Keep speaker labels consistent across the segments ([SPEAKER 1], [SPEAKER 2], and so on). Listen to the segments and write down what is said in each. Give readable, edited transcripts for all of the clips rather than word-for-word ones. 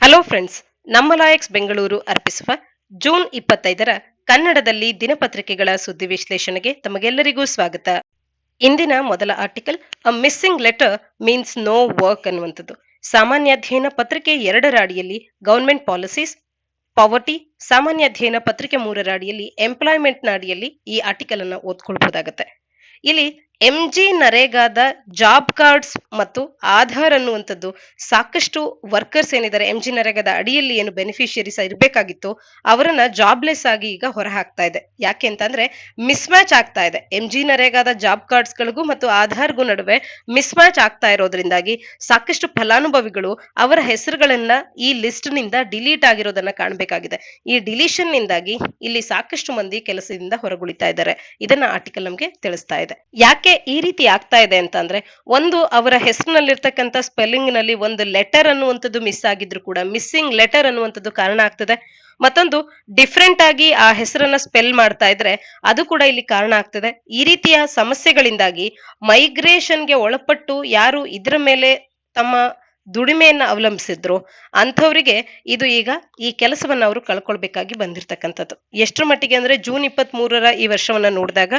[SPEAKER 1] Hello friends, ನಮ್ಮ ಲಾಯಕ್ಸ್ ಬೆಂಗಳೂರು ಅರ್ಪಿಸುವ June 25ರ ಕನ್ನಡದಲ್ಲಿ ದಿನಪತ್ರಿಕೆಗಳ ಸುದ್ದಿ ವಿಶ್ಲೇಷಣೆಗೆ ತಮಗೆಲ್ಲರಿಗೂ ಸ್ವಾಗತ. ಇಂದಿನ ಮೊದಲ article a missing letter means no work ಅನ್ನುವಂಥದ್ದು. ಸಾಮಾನ್ಯ ಅಧ್ಯಯನ ಪತ್ರಿಕೆ 2ರ ಅಡಿಯಲ್ಲಿ ಗವರ್ಮೆಂಟ್ ಪಾಲಿಸೀಸ್, ಪಾವರ್ಟಿ, ಸಾಮಾನ್ಯ ಅಧ್ಯಯನ ಪತ್ರಿಕೆ 3ರ ಅಡಿಯಲ್ಲಿ ಎಂಪ್ಲಾಯ್ಮೆಂಟ್ ನ ಅಡಿಯಲ್ಲಿ ಈ ಆರ್ಟಿಕಲ್ ಅನ್ನ ಓದ್ಕೊಳ್ಬಹುದಾಗತ್ತೆ. ಇಲ್ಲಿ ಎಂಜಿ ನರೇಗಾದ ಜಾಬ್ ಕಾರ್ಡ್ಸ್ ಮತ್ತು ಆಧಾರ್ ಅನ್ನುವಂಥದ್ದು ಸಾಕಷ್ಟು ವರ್ಕರ್ಸ್ ಏನಿದ್ದಾರೆ ಎಂಜಿ ನರೇಗಾದ ಅಡಿಯಲ್ಲಿ ಏನು ಬೆನಿಫಿಷಿಯರೀಸ್ ಇರಬೇಕಾಗಿತ್ತು ಅವರನ್ನ ಜಾಬ್ಲೆಸ್ ಆಗಿ ಈಗ ಹೊರ ಹಾಕ್ತಾ ಇದೆ. ಯಾಕೆ ಅಂತಂದ್ರೆ ಮಿಸ್ ಮ್ಯಾಚ್ ಆಗ್ತಾ ಇದೆ. ಎಂಜಿ ನರೇಗಾದ ಜಾಬ್ ಕಾರ್ಡ್ಸ್ ಗಳಿಗೂ ಮತ್ತು ಆಧಾರ್ಗೂ ನಡುವೆ ಮಿಸ್ ಮ್ಯಾಚ್ ಆಗ್ತಾ ಇರೋದ್ರಿಂದಾಗಿ ಸಾಕಷ್ಟು ಫಲಾನುಭವಿಗಳು ಅವರ ಹೆಸರುಗಳನ್ನ ಈ ಲಿಸ್ಟ್ ನಿಂದ ಡಿಲೀಟ್ ಆಗಿರೋದನ್ನ ಕಾಣಬೇಕಾಗಿದೆ. ಈ ಡಿಲೀಷನ್ ನಿಂದಾಗಿ ಇಲ್ಲಿ ಸಾಕಷ್ಟು ಮಂದಿ ಕೆಲಸದಿಂದ ಹೊರಗುಳಿತಾ ಇದ್ದಾರೆ. ಇದನ್ನ ಆರ್ಟಿಕಲ್ ನಮ್ಗೆ ತಿಳಿಸ್ತಾ ಇದೆ. ಯಾಕೆ ಈ ರೀತಿ ಆಗ್ತಾ ಇದೆ ಅಂತಂದ್ರೆ, ಒಂದು ಅವರ ಹೆಸರಿನಲ್ಲಿರ್ತಕ್ಕಂಥ ಸ್ಪೆಲ್ಲಿಂಗ್ ನಲ್ಲಿ ಒಂದು ಲೆಟರ್ ಅನ್ನುವಂಥದ್ದು ಮಿಸ್ ಆಗಿದ್ರು ಕೂಡ ಮಿಸ್ಸಿಂಗ್ ಲೆಟರ್ ಅನ್ನುವಂಥದ್ದು ಕಾರಣ ಆಗ್ತದೆ. ಮತ್ತೊಂದು ಡಿಫ್ರೆಂಟ್ ಆಗಿ ಆ ಹೆಸರನ್ನ ಸ್ಪೆಲ್ ಮಾಡ್ತಾ ಇದ್ರೆ ಅದು ಕೂಡ ಇಲ್ಲಿ ಕಾರಣ ಆಗ್ತದೆ. ಈ ರೀತಿಯ ಸಮಸ್ಯೆಗಳಿಂದಾಗಿ ಮೈಗ್ರೇಷನ್ಗೆ ಒಳಪಟ್ಟು ಯಾರು ಇದ್ರ ಮೇಲೆ ತಮ್ಮ ದುಡಿಮೆಯನ್ನ ಅವಲಂಬಿಸಿದ್ರು ಅಂಥವರಿಗೆ ಇದು ಈಗ ಈ ಕೆಲಸವನ್ನ ಅವರು ಕಳ್ಕೊಳ್ಬೇಕಾಗಿ ಬಂದಿರತಕ್ಕಂಥದ್ದು. ಎಷ್ಟರ ಮಟ್ಟಿಗೆ ಅಂದ್ರೆ ಜೂನ್ 23ರ ಈ ವರ್ಷವನ್ನ ನೋಡಿದಾಗ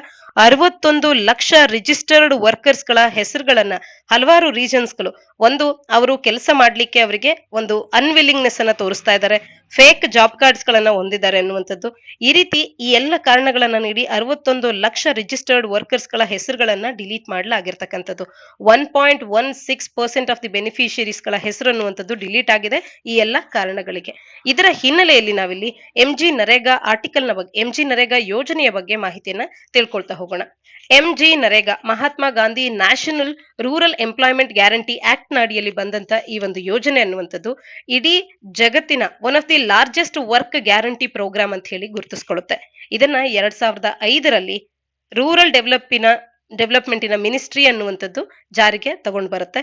[SPEAKER 1] 61 ಲಕ್ಷ ರಿಜಿಸ್ಟರ್ಡ್ ವರ್ಕರ್ಸ್ ಗಳ ಹೆಸರುಗಳನ್ನ ಹಲವಾರು ರೀಸನ್ಸ್ ಗಳು, ಒಂದು ಅವರು ಕೆಲಸ ಮಾಡ್ಲಿಕ್ಕೆ ಅವರಿಗೆ ಒಂದು ಅನ್ವಿಲ್ಲಿಂಗ್ನೆಸ್ ಅನ್ನ ತೋರಿಸ್ತಾ ಇದ್ದಾರೆ, ಫೇಕ್ ಜಾಬ್ ಕಾರ್ಡ್ಸ್ ಗಳನ್ನ ಹೊಂದಿದ್ದಾರೆ ಅನ್ನುವಂಥದ್ದು. ಈ ರೀತಿ ಈ ಎಲ್ಲ ಕಾರಣಗಳನ್ನ ನೀಡಿ 61 ಲಕ್ಷ ರಿಜಿಸ್ಟರ್ಡ್ ವರ್ಕರ್ಸ್ ಗಳ ಹೆಸರುಗಳನ್ನ ಡಿಲೀಟ್ ಮಾಡಲಾಗಿರ್ತಕ್ಕಂಥದ್ದು. 1.16% ಆಫ್ ದಿ ಬೆನಿಫಿಷಿಯರೀಸ್ ಗಳ ಹೆಸರು ಅನ್ನುವಂಥದ್ದು ಡಿಲೀಟ್ ಆಗಿದೆ ಈ ಎಲ್ಲ ಕಾರಣಗಳಿಗೆ. ಇದರ ಹಿನ್ನೆಲೆಯಲ್ಲಿ ನಾವಿಲ್ಲಿ ಎಂಜಿ ನರೇಗಾ ಆರ್ಟಿಕಲ್ ನ ಬಗ್ಗೆ, ಎಂಜಿ ನರೇಗಾ ಯೋಜನೆಯ ಬಗ್ಗೆ ಮಾಹಿತಿಯನ್ನ ತಿಳ್ಕೊಳ್ತಾ ಹೋಗೋಣ. MG NREGA Mahatma Gandhi national rural employment guarantee act ನ ಅಡಿಯಲ್ಲಿ ಬಂದಂತ ಈ ಒಂದು ಯೋಜನೆ ಅನ್ನುವಂಥದ್ದು ಇಡೀ ಜಗತ್ತಿನ one of the largest work guarantee programme ಅಂತ ಹೇಳಿ ಗುರುತಿಸ್ಕೊಳ್ಳುತ್ತೆ. ಇದನ್ನ 2005ರಲ್ಲಿ ರೂರಲ್ ಡೆವಲಪ್ಮೆಂಟಿನ ಮಿನಿಸ್ಟ್ರಿ ಅನ್ನುವಂಥದ್ದು ಜಾರಿಗೆ ತಗೊಂಡು ಬರುತ್ತೆ.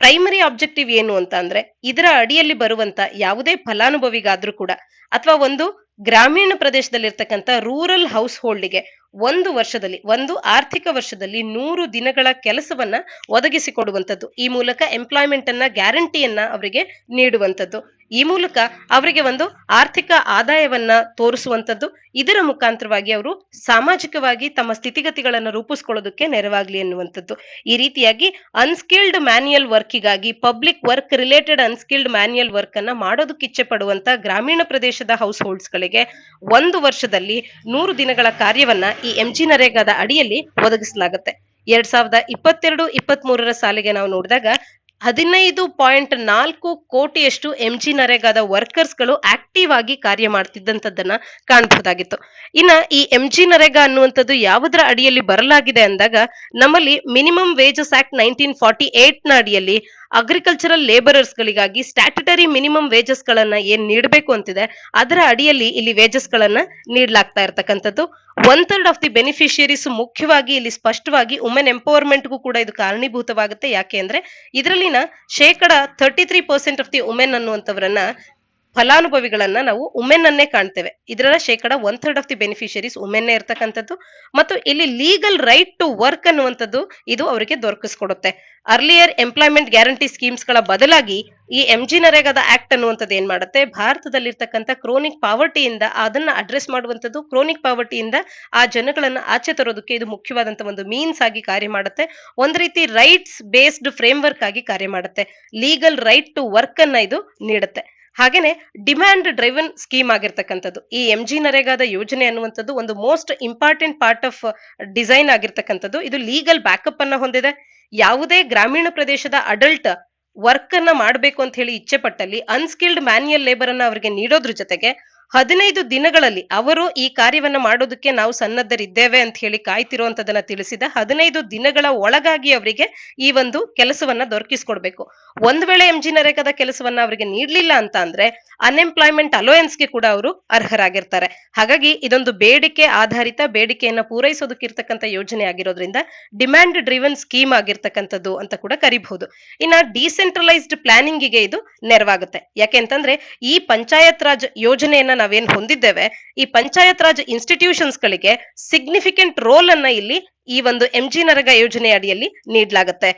[SPEAKER 1] ಪ್ರೈಮರಿ ಆಬ್ಜೆಕ್ಟಿವ್ ಏನು ಅಂತ ಅಂದ್ರೆ, ಇದರ ಅಡಿಯಲ್ಲಿ ಬರುವಂತ ಯಾವುದೇ ಫಲಾನುಭವಿಗಾದ್ರೂ ಕೂಡ ಅಥವಾ ಒಂದು ಗ್ರಾಮೀಣ ಪ್ರದೇಶದಲ್ಲಿರ್ತಕ್ಕಂಥ ರೂರಲ್ ಹೌಸ್ ಹೋಲ್ಡ್ಗೆ ಒಂದು ಆರ್ಥಿಕ ವರ್ಷದಲ್ಲಿ 100 ದಿನಗಳ ಕೆಲಸವನ್ನ ಒದಗಿಸಿಕೊಡುವಂಥದ್ದು. ಈ ಮೂಲಕ ಎಂಪ್ಲಾಯ್ಮೆಂಟ್ ಅನ್ನ ಗ್ಯಾರಂಟಿಯನ್ನ ಅವರಿಗೆ ನೀಡುವಂಥದ್ದು. ಈ ಮೂಲಕ ಅವರಿಗೆ ಒಂದು ಆರ್ಥಿಕ ಆದಾಯವನ್ನ ತೋರಿಸುವಂಥದ್ದು. ಇದರ ಮುಖಾಂತರವಾಗಿ ಅವರು ಸಾಮಾಜಿಕವಾಗಿ ತಮ್ಮ ಸ್ಥಿತಿಗತಿಗಳನ್ನು ರೂಪಿಸ್ಕೊಳ್ಳೋದಕ್ಕೆ ನೆರವಾಗ್ಲಿ ಅನ್ನುವಂಥದ್ದು. ಈ ರೀತಿಯಾಗಿ ಅನ್ಸ್ಕಿಲ್ಡ್ ಮ್ಯಾನ್ಯುಯಲ್ ವರ್ಕಿಗಾಗಿ public work related unskilled manual work ಅನ್ನ ಮಾಡೋದಕ್ಕೆ ಇಚ್ಛೆ ಪಡುವಂತ ಗ್ರಾಮೀಣ ಪ್ರದೇಶದ ಹೌಸ್ ಹೋಲ್ಡ್ಸ್ ಗಳಿಗೆ 1 ವರ್ಷದಲ್ಲಿ 100 ದಿನಗಳ ಕಾರ್ಯವನ್ನ ಈ ಎಂಜಿ ನರೇಗಾದ ಅಡಿಯಲ್ಲಿ ಒದಗಿಸಲಾಗುತ್ತೆ. 2022-23ರ ಸಾಲಿಗೆ ನಾವು ನೋಡಿದಾಗ 15.4 ಕೋಟಿಯಷ್ಟು ಎಂಜಿ ನರೇಗಾದ ವರ್ಕರ್ಸ್ ಗಳು ಆಕ್ಟಿವ್ ಆಗಿ ಕಾರ್ಯ ಮಾಡ್ತಿದ್ದಂಥದ್ದನ್ನ ಕಾಣಬಹುದಾಗಿತ್ತು. ಇನ್ನ ಈ ಎಂಜಿ ನರೇಗಾ ಅನ್ನುವಂಥದ್ದು ಯಾವುದರ ಅಡಿಯಲ್ಲಿ ಬರಲಾಗಿದೆ ಅಂದಾಗ, ನಮ್ಮಲ್ಲಿ ಮಿನಿಮಮ್ ವೇಜಸ್ ಆಕ್ಟ್ 1948 ನ ಅಡಿಯಲ್ಲಿ ಅಗ್ರಿಕಲ್ಚರಲ್ ಲೇಬರರ್ಸ್ ಗಳಿಗಾಗಿ ಸ್ಟ್ಯಾಟ್ಯುಟರಿ ಮಿನಿಮಮ್ ವೇಜಸ್ ಗಳನ್ನ ಏನ್ ನೀಡಬೇಕು ಅಂತಿದೆ ಅದರ ಅಡಿಯಲ್ಲಿ ಇಲ್ಲಿ ವೇಜಸ್ ಗಳನ್ನ ನೀಡಲಾಗ್ತಾ ಇರ್ತಕ್ಕಂಥದ್ದು. 1/3 ಆಫ್ ದಿ ಬೆನಿಫಿಷಿಯರೀಸ್ ಮುಖ್ಯವಾಗಿ ಇಲ್ಲಿ ಸ್ಪಷ್ಟವಾಗಿ ವುಮೆನ್ ಎಂಪವರ್ಮೆಂಟ್ ಗೂ ಕೂಡ ಇದು ಕಾರಣೀಭೂತವಾಗುತ್ತೆ. ಯಾಕೆ ಅಂದ್ರೆ ಇದರಲ್ಲಿನ 33% ಆಫ್ ದಿ ವುಮೆನ್ ಅನ್ನುವಂಥವರನ್ನ ಫಲಾನುಭವಿಗಳನ್ನ ನಾವು ವುಮೆನ್ ಅನ್ನೇ ಕಾಣ್ತೇವೆ. ಇದರ 1/3 ಆಫ್ ದಿ ಬೆನಿಫಿಷಿಯರೀಸ್ ವುಮೆನ್ ಇರ್ತಕ್ಕಂಥದ್ದು. ಮತ್ತು ಇಲ್ಲಿ ಲೀಗಲ್ ರೈಟ್ ಟು ವರ್ಕ್ ಅನ್ನುವಂಥದ್ದು ಇದು ಅವರಿಗೆ ದೊರಕಿಸ್ಕೊಡುತ್ತೆ. ಅರ್ಲಿಯರ್ ಎಂಪ್ಲಾಯ್ಮೆಂಟ್ ಗ್ಯಾರಂಟಿ ಸ್ಕೀಮ್ಸ್ ಗಳ ಬದಲಾಗಿ ಈ ಎಂಜಿ ನರೇಗಾದ ಆಕ್ಟ್ ಅನ್ನುವಂಥದ್ದು ಏನ್ ಮಾಡುತ್ತೆ, ಭಾರತದಲ್ಲಿರ್ತಕ್ಕಂಥ ಕ್ರೋನಿಕ್ ಪಾವರ್ಟಿಯಿಂದ ಅದನ್ನ ಅಡ್ರೆಸ್ ಮಾಡುವಂಥದ್ದು, ಕ್ರೋನಿಕ್ ಪಾವರ್ಟಿಯಿಂದ ಆ ಜನಗಳನ್ನ ಆಚೆ ತರೋದಕ್ಕೆ ಇದು ಮುಖ್ಯವಾದಂತ ಒಂದು ಮೀನ್ಸ್ ಆಗಿ ಕಾರ್ಯ ಮಾಡುತ್ತೆ. ಒಂದ್ ರೀತಿ ರೈಟ್ಸ್ ಬೇಸ್ಡ್ ಫ್ರೇಮ್ ವರ್ಕ್ ಆಗಿ ಕಾರ್ಯ ಮಾಡುತ್ತೆ. ಲೀಗಲ್ ರೈಟ್ ಟು ವರ್ಕ್ ಅನ್ನ ಇದು ನೀಡುತ್ತೆ. ಹಾಗೇನೆ ಡಿಮ್ಯಾಂಡ್ ಡ್ರೈವನ್ ಸ್ಕೀಮ್ ಆಗಿರ್ತಕ್ಕಂಥದ್ದು ಈ ಎಂಜಿ ನರೇಗಾದ ಯೋಜನೆ ಅನ್ನುವಂಥದ್ದು ಒಂದು most important part of design ಆಗಿರ್ತಕ್ಕಂಥದ್ದು. ಇದು ಲೀಗಲ್ ಬ್ಯಾಕಪ್ ಅನ್ನ ಹೊಂದಿದೆ. ಯಾವುದೇ ಗ್ರಾಮೀಣ ಪ್ರದೇಶದ ಅಡಲ್ಟ್ ವರ್ಕ್ ಅನ್ನ ಮಾಡಬೇಕು ಅಂತ ಹೇಳಿ ಇಚ್ಛೆ ಪಟ್ಟಲ್ಲಿ ಅನ್ಸ್ಕಿಲ್ಡ್ ಮ್ಯಾನ್ಯುಯಲ್ ಲೇಬರ್ ಅನ್ನ ಅವರಿಗೆ ನೀಡೋದ್ರ ಜೊತೆಗೆ 15 ದಿನಗಳಲ್ಲಿ ಅವರು ಈ ಕಾರ್ಯವನ್ನ ಮಾಡೋದಕ್ಕೆ ನಾವು ಸನ್ನದ್ಧರಿದ್ದೇವೆ ಅಂತ ಹೇಳಿ ಕಾಯ್ತಿರುವಂತದನ್ನ ತಿಳಿಸಿದ 15 ದಿನಗಳ ಒಳಗಾಗಿ ಅವರಿಗೆ ಈ ಒಂದು ಕೆಲಸವನ್ನ ದೊರಕಿಸ್ಕೊಡ್ಬೇಕು. ಒಂದ್ ವೇಳೆ ಎಂಜಿ ನರೇಗಾದ ಕೆಲಸವನ್ನ ಅವರಿಗೆ ನೀಡ್ಲಿಲ್ಲ ಅಂತ ಅಂದ್ರೆ ಅನ್ಎಂಪ್ಲಾಯ್ಮೆಂಟ್ ಅಲೋಯನ್ಸ್ಗೆ ಕೂಡ ಅವರು ಅರ್ಹರಾಗಿರ್ತಾರೆ. ಹಾಗಾಗಿ ಇದೊಂದು ಬೇಡಿಕೆ ಆಧಾರಿತ ಬೇಡಿಕೆಯನ್ನ ಪೂರೈಸೋದಕ್ಕಿರ್ತಕ್ಕಂಥ ಯೋಜನೆ ಆಗಿರೋದ್ರಿಂದ ಡಿಮ್ಯಾಂಡ್ ಡ್ರಿವನ್ ಸ್ಕೀಮ್ ಆಗಿರ್ತಕ್ಕಂಥದ್ದು ಅಂತ ಕೂಡ ಕರಿಬಹುದು. ಇನ್ನ ಡಿಸೆಂಟ್ರಲೈಸ್ಡ್ ಪ್ಲಾನಿಂಗ್ ಗೆ ಇದು ನೆರವಾಗುತ್ತೆ. ಯಾಕೆ ಅಂತಂದ್ರೆ ಈ ಪಂಚಾಯತ್ ರಾಜ್ ಯೋಜನೆಯನ್ನ ನಾವೇನ್ ಹೊಂದಿದ್ದೇವೆ, ಈ ಪಂಚಾಯತ್ ರಾಜ್ ಇನ್ಸ್ಟಿಟ್ಯೂಷನ್ಸ್ ಗಳಿಗೆ ಸಿಗ್ನಿಫಿಕೆಂಟ್ ರೋಲ್ ಅನ್ನ ಇಲ್ಲಿ ಈ ಒಂದು ಎಂಜಿ ನರೇಗಾ ಯೋಜನೆ ಅಡಿಯಲ್ಲಿ ನೀಡಲಾಗುತ್ತೆ.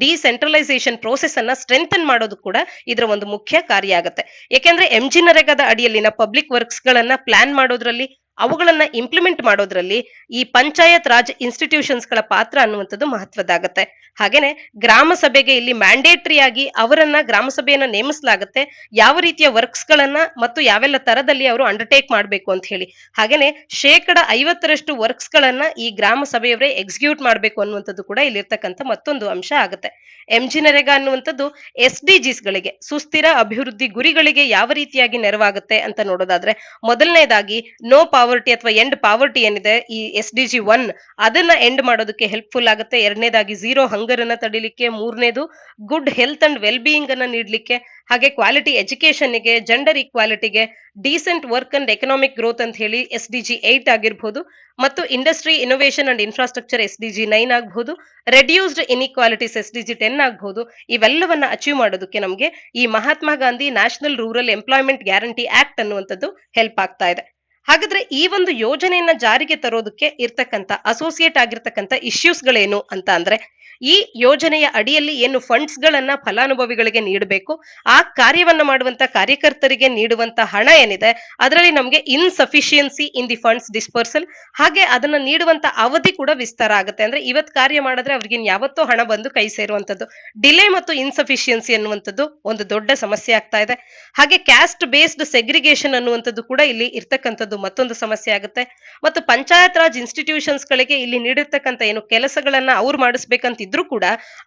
[SPEAKER 1] ಡಿಸೆಂಟ್ರಲೈಸೇಷನ್ ಪ್ರೋಸೆಸ್ ಅನ್ನ ಸ್ಟ್ರೆಂಥನ್ ಮಾಡೋದು ಕೂಡ ಇದರ ಒಂದು ಮುಖ್ಯ ಕಾರ್ಯ ಆಗುತ್ತೆ. ಯಾಕೆಂದ್ರೆ ಎಂಜಿ ನರೇಗಾದ ಅಡಿಯಲ್ಲಿನ ಪಬ್ಲಿಕ್ ವರ್ಕ್ಸ್ ಗಳನ್ನ ಪ್ಲಾನ್ ಮಾಡೋದ್ರಲ್ಲಿ, ಅವುಗಳನ್ನ ಇಂಪ್ಲಿಮೆಂಟ್ ಮಾಡೋದ್ರಲ್ಲಿ ಈ ಪಂಚಾಯತ್ ರಾಜ್ ಇನ್ಸ್ಟಿಟ್ಯೂಷನ್ಸ್ ಗಳ ಪಾತ್ರ ಅನ್ನುವಂಥದ್ದು ಮಹತ್ವದಾಗತ್ತೆ. ಹಾಗೇನೆ ಗ್ರಾಮ ಸಭೆಗೆ ಇಲ್ಲಿ ಮ್ಯಾಂಡೇಟರಿ ಆಗಿ ಅವರನ್ನ ಗ್ರಾಮ ಸಭೆಯನ್ನ ನೇಮಿಸಲಾಗುತ್ತೆ, ಯಾವ ರೀತಿಯ ವರ್ಕ್ಸ್ ಗಳನ್ನ ಮತ್ತು ಯಾವೆಲ್ಲ ತರದಲ್ಲಿ ಅವರು ಅಂಡರ್ಟೇಕ್ ಮಾಡಬೇಕು ಅಂತ ಹೇಳಿ. ಹಾಗೇನೆ 50% ವರ್ಕ್ಸ್ ಗಳನ್ನ ಈ ಗ್ರಾಮ ಸಭೆಯವರೇ ಎಕ್ಸಿಕ್ಯೂಟ್ ಮಾಡಬೇಕು ಅನ್ನುವಂಥದ್ದು ಕೂಡ ಇಲ್ಲಿರ್ತಕ್ಕಂಥ ಮತ್ತೊಂದು ಅಂಶ ಆಗುತ್ತೆ. ಎಂಜಿ ನರೇಗಾ ಅನ್ನುವಂಥದ್ದು SDGs ಗಳಿಗೆ, ಸುಸ್ಥಿರ ಅಭಿವೃದ್ಧಿ ಗುರಿಗಳಿಗೆ ಯಾವ ರೀತಿಯಾಗಿ ನೆರವಾಗುತ್ತೆ ಅಂತ ನೋಡೋದಾದ್ರೆ, ಮೊದಲನೇದಾಗಿ ನೋ ಪಾವರ್ಟಿ ಅಥವಾ ಎಂಡ್ ಪಾವರ್ಟಿ ಏನಿದೆ ಈ SDG 1 ಅದನ್ನ ಎಂಡ್ ಮಾಡೋದಕ್ಕೆ ಹೆಲ್ಪ್ಫುಲ್ ಆಗುತ್ತೆ. ಎರಡನೇದಾಗಿ ಝೀರೋ ಹಂಗರ್ ಅನ್ನ ತಡಿಲಿಕ್ಕೆ, ಮೂರನೇದು good health and well being ಅನ್ನ ನೀಡಲಿಕ್ಕೆ, ಹಾಗೆ ಕ್ವಾಲಿಟಿ ಎಜುಕೇಶನ್ ಗೆ, ಜೆಂಡರ್ ಈಕ್ವಾಲಿಟಿಗೆ, decent work and economic growth ಅಂತ ಹೇಳಿ SDG 8 ಆಗಿರಬಹುದು, ಮತ್ತು industry innovation and infrastructure SDG 9 ಆಗಬಹುದು, ರೆಡ್ಯೂಸ್ಡ್ ಇನ್ಇಕ್ವಾಲಿಟೀಸ್ SDG 10 ಆಗಬಹುದು. ಇವೆಲ್ಲವನ್ನ ಅಚೀವ್ ಮಾಡೋದಕ್ಕೆ ನಮಗೆ ಈ Mahatma Gandhi national rural employment guarantee act ಅನ್ನುವಂಥದ್ದು ಹೆಲ್ಪ್ ಆಗ್ತಾ ಇದೆ. ಹಾಗಾದ್ರೆ ಈ ಒಂದು ಯೋಜನೆಯನ್ನ ಜಾರಿಗೆ ತರೋದಕ್ಕೆ ಇರ್ತಕ್ಕಂಥ ಅಸೋಸಿಯೇಟ್ ಆಗಿರ್ತಕ್ಕಂಥ ಇಶ್ಯೂಸ್ ಗಳೇನು ಅಂತ ಅಂದ್ರೆ, ಈ ಯೋಜನೆಯ ಅಡಿಯಲ್ಲಿ ಏನು ಫಂಡ್ಸ್ ಗಳನ್ನ ಫಲಾನುಭವಿಗಳಿಗೆ ನೀಡಬೇಕು, ಆ ಕಾರ್ಯವನ್ನ ಮಾಡುವಂತ ಕಾರ್ಯಕರ್ತರಿಗೆ ನೀಡುವಂತ ಹಣ ಏನಿದೆ ಅದರಲ್ಲಿ ನಮಗೆ insufficiency in the funds dispersal, ಹಾಗೆ ಅದನ್ನ ನೀಡುವಂತ ಅವಧಿ ಕೂಡ ವಿಸ್ತಾರ ಆಗುತ್ತೆ. ಅಂದ್ರೆ ಇವತ್ ಕಾರ್ಯ ಮಾಡಿದ್ರೆ ಅವ್ರಿಗೆ ಯಾವತ್ತೋ ಹಣ ಬಂದು ಕೈ ಸೇರುವಂತದ್ದು, ಡಿಲೇ ಮತ್ತು ಇನ್ಸಫಿಷಿಯನ್ಸಿ ಅನ್ನುವಂಥದ್ದು ಒಂದು ದೊಡ್ಡ ಸಮಸ್ಯೆ ಆಗ್ತಾ ಇದೆ. ಹಾಗೆ ಕ್ಯಾಸ್ಟ್ ಬೇಸ್ಡ್ ಸೆಗ್ರಿಗೇಷನ್ ಅನ್ನುವಂಥದ್ದು ಕೂಡ ಇಲ್ಲಿ ಇರ್ತಕ್ಕಂಥದ್ದು ಮತ್ತೊಂದು ಸಮಸ್ಯೆ ಆಗುತ್ತೆ. ಮತ್ತು ಪಂಚಾಯತ್ ರಾಜ್ ಇನ್ಸ್ಟಿಟ್ಯೂಷನ್ಸ್ ಗಳಿಗೆ ಇಲ್ಲಿ ನೀಡಿರ್ತಕ್ಕಂಥ ಏನು ಕೆಲಸಗಳನ್ನ ಅವ್ರು ಮಾಡಿಸ್ಬೇಕಂತಿದ್ರು ಕೂಡ